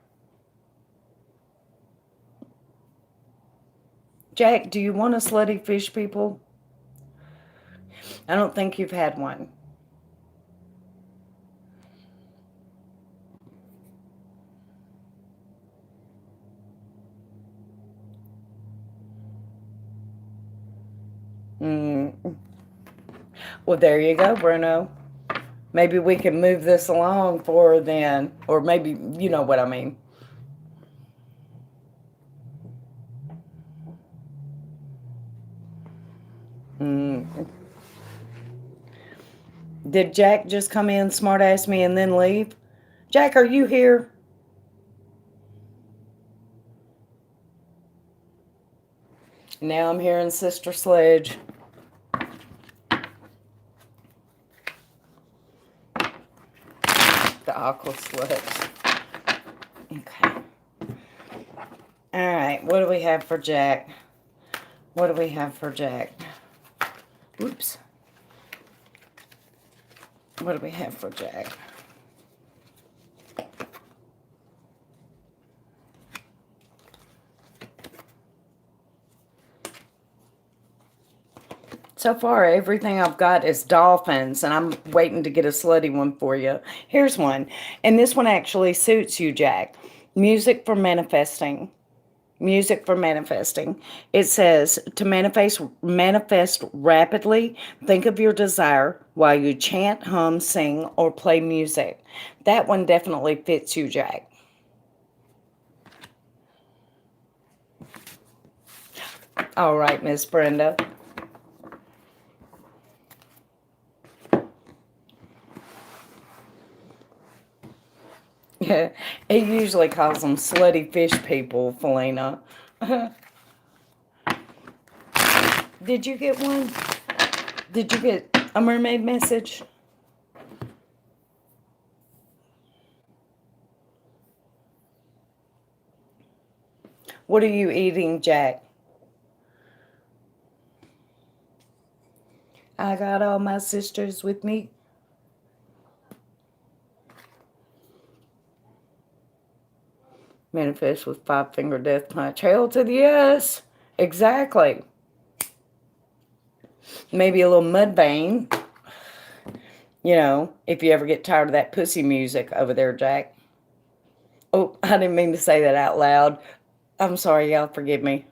Jack, do you want a slutty fish, people? I don't think you've had one. Mm. Well, there you go, Bruno. Maybe we can move this along for her then, or maybe you know what I mean. Mm. Did Jack just come in, smart ass me, and then leave? Jack, are you here? Now I'm hearing Sister Sledge. The aqua sluts. Okay. All right. What do we have for Jack? What do we have for Jack? Oops. What do we have for Jack? So far, everything I've got is dolphins, and I'm waiting to get a slutty one for you. Here's one. And this one actually suits you, Jack. Music for manifesting. Music for manifesting. It says to manifest rapidly, think of your desire while you chant, hum, sing, or play music. That one definitely fits you, Jack. All right, Miss Brenda. Yeah, he usually calls them slutty fish people, Felina. Did you get one? Did you get a mermaid message? What are you eating, Jack? I got all my sisters with me. Manifest with five-finger death punch. Hail to the yes. Exactly. Maybe a little mud vein. You know, if you ever get tired of that pussy music over there, Jack. Oh, I didn't mean to say that out loud. I'm sorry, y'all. Forgive me.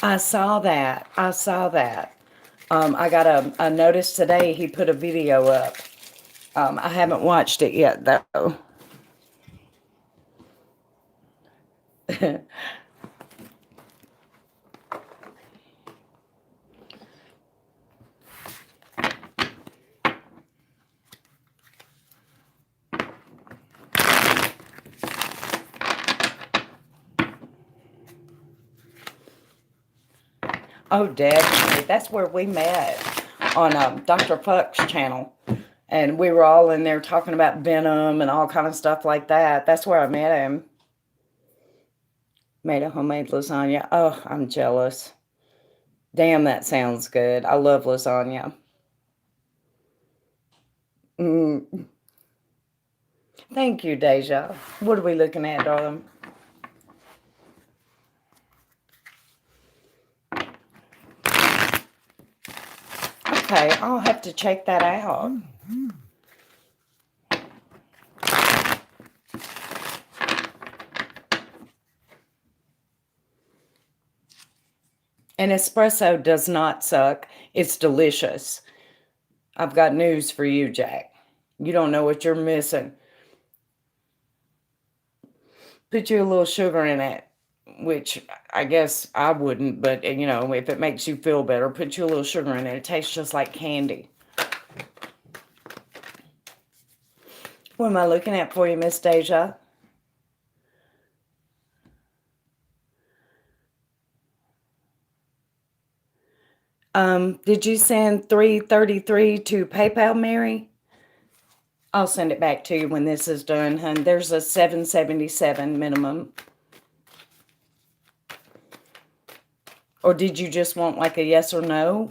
I saw that. I saw that. I got a notice today. He put a video up. I haven't watched it yet, though. Oh, definitely. That's where we met on Dr. Fuck's channel. And we were all in there talking about Venom and all kind of stuff like that. That's where I met him. Made a homemade lasagna. Oh, I'm jealous. Damn, that sounds good. I love lasagna. Mm. Thank you, Deja. What are we looking at, darling? Okay, I'll have to check that out. And espresso does not suck. It's delicious. I've got news for you, Jack. You don't know what you're missing. Put you a little sugar in it, which I guess I wouldn't, but you know, if it makes you feel better, put you a little sugar in it. It tastes just like candy. What am I looking at for you, Miss Deja? Did you send 333 to PayPal, Mary? I'll send it back to you when this is done, hun. There's a 777 minimum. Or did you just want like a yes or no?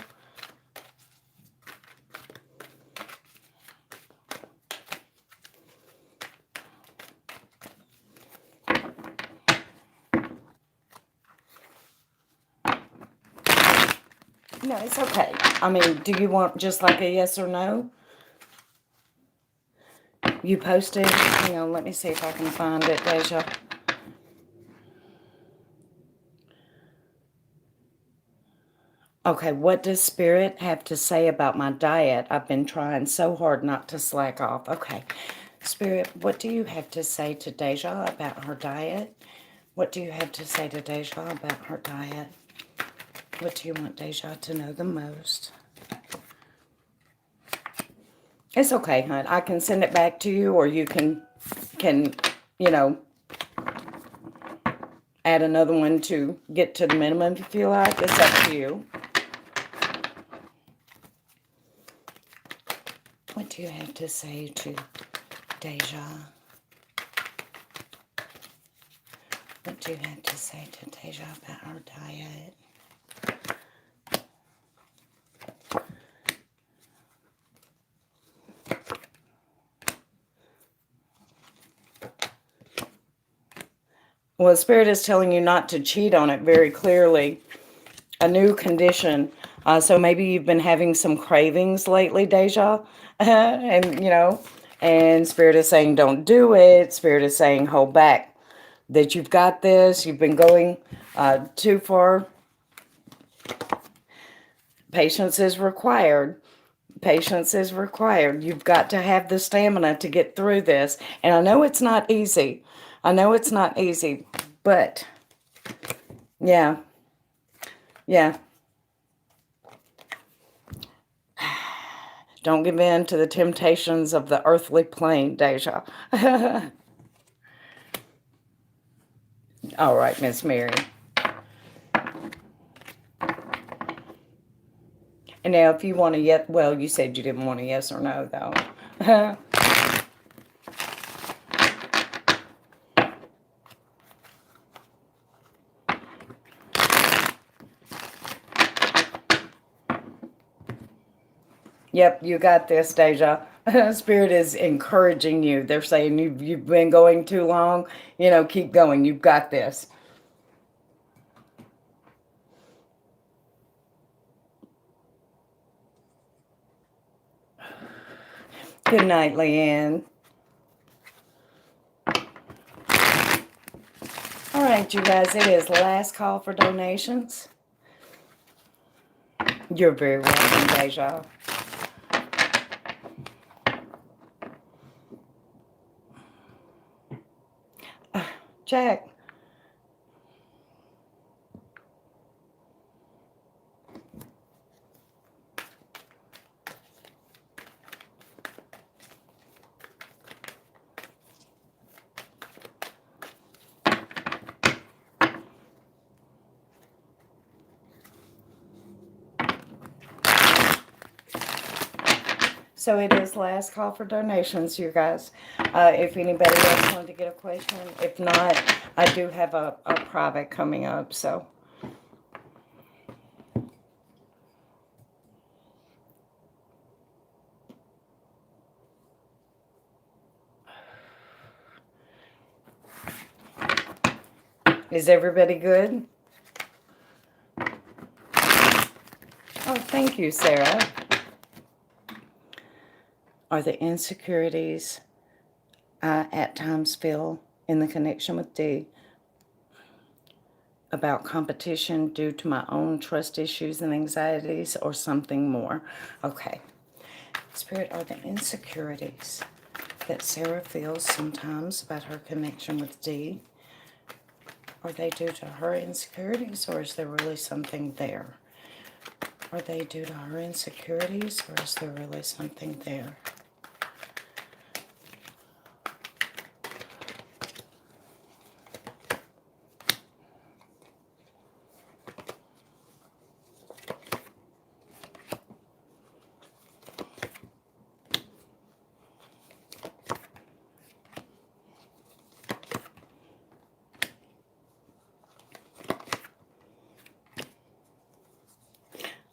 No, it's okay. I mean, do you want just like a yes or no? You posted? Hang on, let me see if I can find it, Deja. Okay, what does Spirit have to say about my diet? I've been trying so hard not to slack off. Okay, Spirit, what do you have to say to Deja about her diet? What do you have to say to Deja about her diet? What do you want Deja to know the most? It's okay, hon. I can send it back to you, or you can, you know, add another one to get to the minimum if you feel like. It's up to you. What do you have to say to Deja? What do you have to say to Deja about her diet? Well, Spirit is telling you not to cheat on it very clearly. A new condition. So maybe you've been having some cravings lately, Deja. And, you know, and Spirit is saying don't do it. Spirit is saying hold back. That you've got this. You've been going too far. Patience is required. Patience is required. You've got to have the stamina to get through this. And I know it's not easy. I know it's not easy, but yeah. Yeah. Don't give in to the temptations of the earthly plane, Deja. All right, Miss Mary. And now if you want a yes, well, you said you didn't want a yes or no, though. Yep, you got this, Deja. Spirit is encouraging you. They're saying you've been going too long. You know, keep going. You've got this. Good night, Leanne. All right, you guys, it is last call for donations. You're very welcome, Deja. Jack. So it is last call for donations, you guys. If anybody else wanted to get a question. If not, I do have a private coming up, so. Is everybody good? Oh, thank you, Sarah. are the insecurities I at times feel in the connection with D about competition due to my own trust issues and anxieties, or something more? Okay. Spirit, are the insecurities that Sarah feels sometimes about her connection with D, are they due to her insecurities, or is there really something there? Are they due to her insecurities, or is there really something there?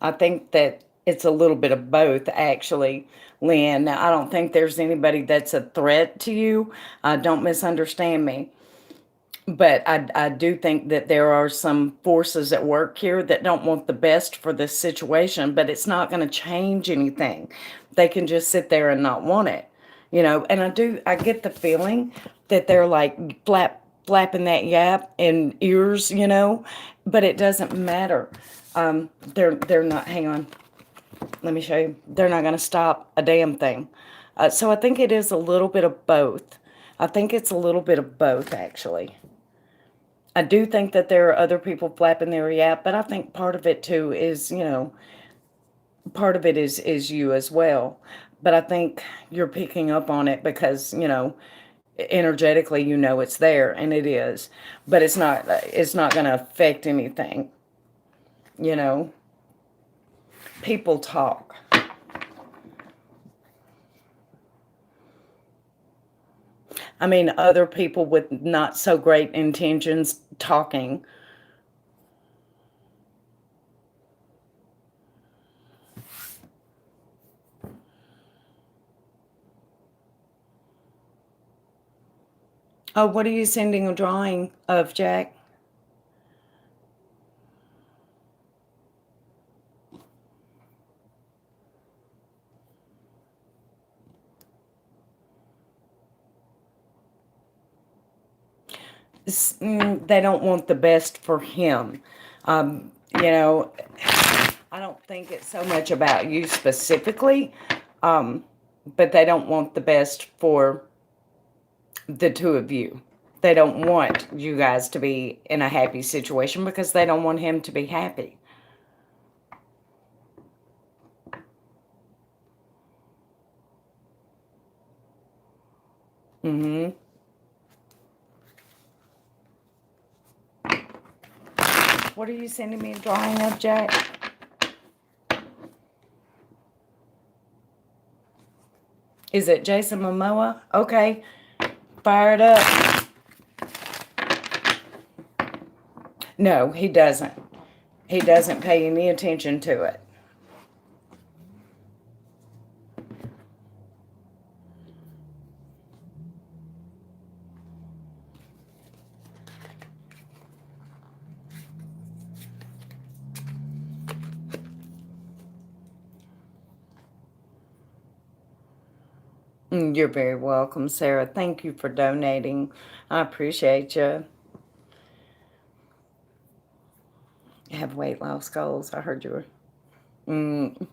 I think that it's a little bit of both, actually, Lynn. Now, I don't think there's anybody that's a threat to you. Don't misunderstand me. But I do think that there are some forces at work here that don't want the best for this situation, but it's not going to change anything. They can just sit there and not want it, And I get the feeling that they're like flapping that yap in ears, but it doesn't matter. They're not. Hang on, let me show you. They're not going to stop a damn thing. So I think it is a little bit of both. I think it's a little bit of both, actually. I do think that there are other people flapping their yap, but I think part of it too is, part of it is you as well. But I think you're picking up on it because, energetically, it's there, and it is. But it's not going to affect anything, you know. People talk. I mean, other people with not so great intentions talking. Oh, what are you sending a drawing of, Jack? They don't want the best for him. You know, I don't think it's so much about you specifically, but they don't want the best for the two of you. They don't want you guys to be in a happy situation because they don't want him to be happy. Mm-hmm. What are you sending me a drawing of, Jack? Is it Jason Momoa? Okay. Fire it up. No, he doesn't. He doesn't pay any attention to it. You're very welcome, Sarah. Thank you for donating. I appreciate you. Have weight loss goals. I heard you were. Mm.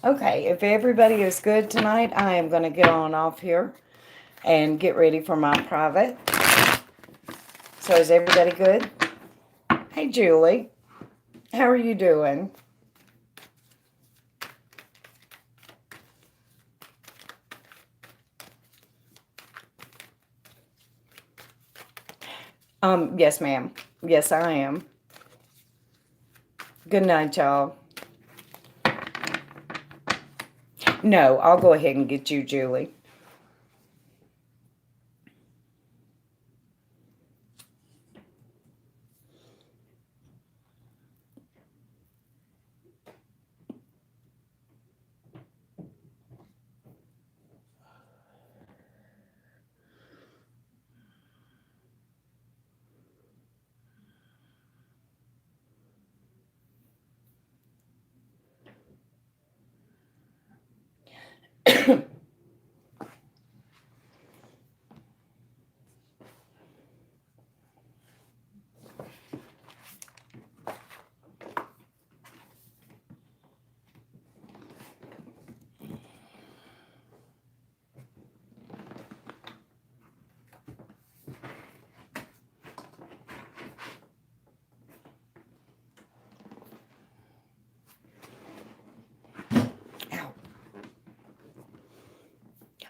Okay, if everybody is good tonight, I am going to get on off here and get ready for my private. So is everybody good? Hey, Julie. How are you doing? Yes, ma'am. Yes, I am. Good night, y'all. No, I'll go ahead and get you, Julie.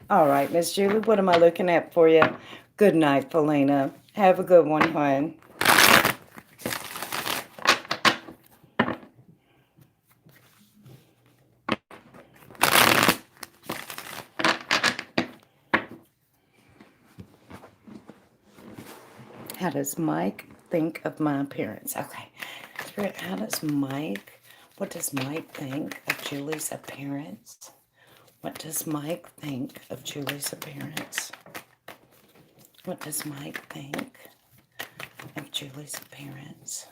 All right, Miss Julie, what am I looking at for you? Good night, Felina. Have a good one, hon. How does Mike think of my appearance? Okay. Spirit, what does Mike think of Julie's appearance? What does Mike think of Julie's appearance? What does Mike think of Julie's appearance?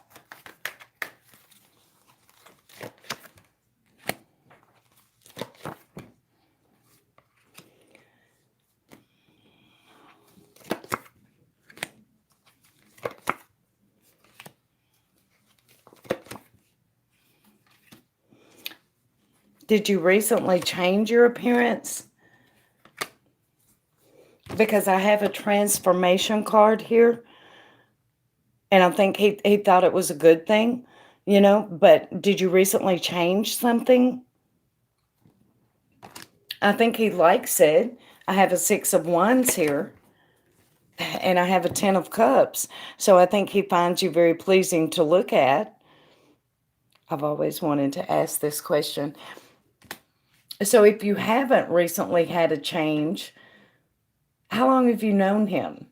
Did you recently change your appearance? Because I have a transformation card here, and I think he thought it was a good thing, but did you recently change something? I think he likes it. I have a 6 of Wands here, and I have a 10 of Cups, so I think he finds you very pleasing to look at. I've always wanted to ask this question. So if you haven't recently had a change, how long have you known him?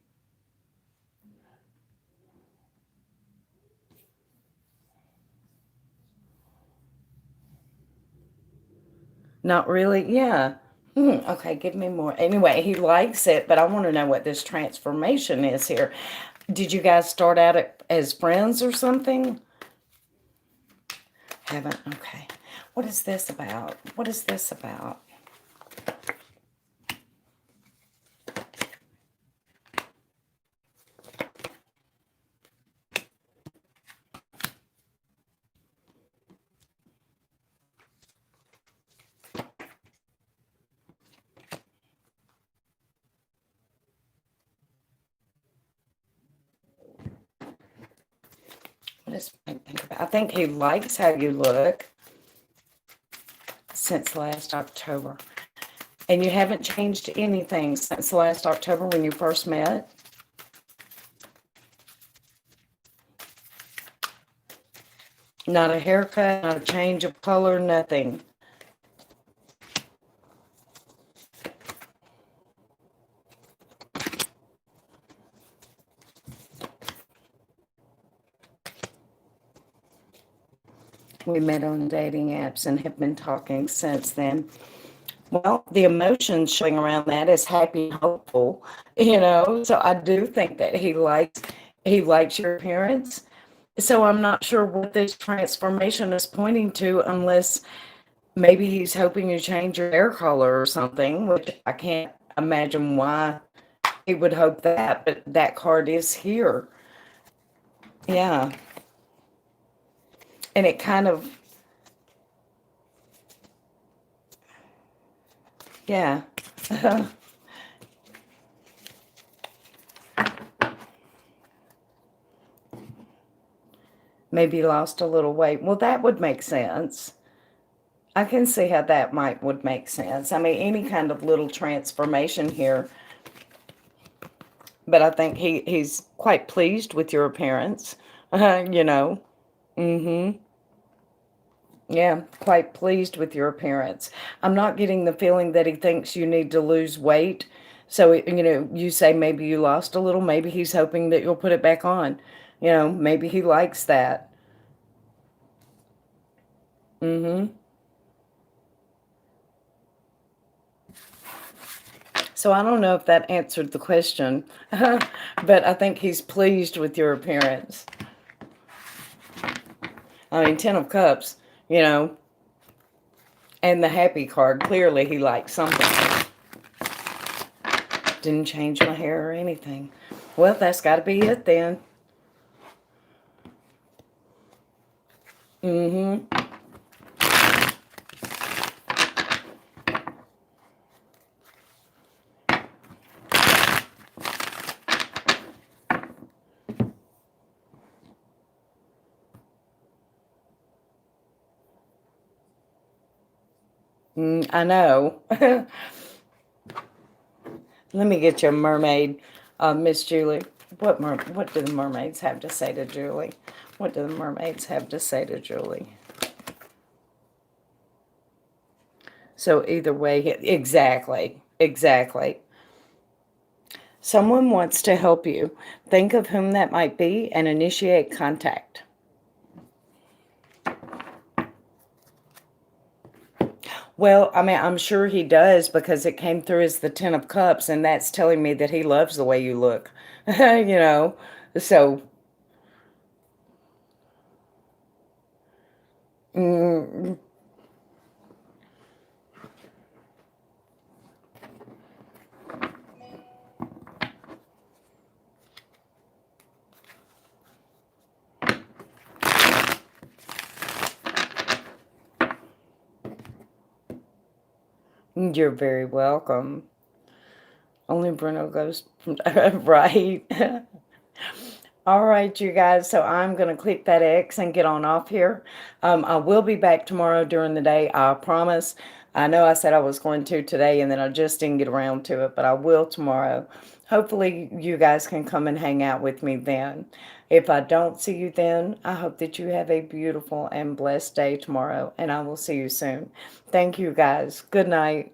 Not really? Yeah. Okay, give me more. Anyway, he likes it, but I want to know what this transformation is here. Did you guys start out as friends or something? Haven't? Okay. What is this about? What is this about? What does Mike think about? I think he likes how you look since last October. And you haven't changed anything since last October when you first met? Not a haircut, not a change of color, nothing. We met on dating apps and have been talking since then. Well, the emotion showing around that is happy and hopeful, So I do think that he likes your appearance. So I'm not sure what this transformation is pointing to unless maybe he's hoping you change your hair color or something, which I can't imagine why he would hope that, but that card is here. Yeah. And it kind of, yeah. Maybe lost a little weight. Well, that would make sense. I can see how that would make sense. I mean, any kind of little transformation here. But I think he's quite pleased with your appearance. you know. Mm-hmm. Yeah, quite pleased with your appearance. I'm not getting the feeling that he thinks you need to lose weight. So, you say maybe you lost a little. Maybe he's hoping that you'll put it back on. Maybe he likes that. Mm-hmm. So I don't know if that answered the question, but I think he's pleased with your appearance. I mean, 10 of Cups, you know, and the happy card. Clearly he likes something. Didn't change my hair or anything. Well, that's got to be it then. Mm-hmm. I know. Let me get you a mermaid, Miss Julie. What do the mermaids have to say to Julie? What do the mermaids have to say to Julie? So either way, exactly, exactly. Someone wants to help you. Think of whom that might be and initiate contact. Well, I mean, I'm sure he does because it came through as the Ten of Cups, and that's telling me that he loves the way you look. You know, so mm, you're very welcome. Only Bruno goes from right. All right, you guys. So I'm going to click that X and get on off here. I will be back tomorrow during the day. I promise. I know I said I was going to today and then I just didn't get around to it, but I will tomorrow. Hopefully, you guys can come and hang out with me then. If I don't see you then, I hope that you have a beautiful and blessed day tomorrow, and I will see you soon. Thank you, guys. Good night.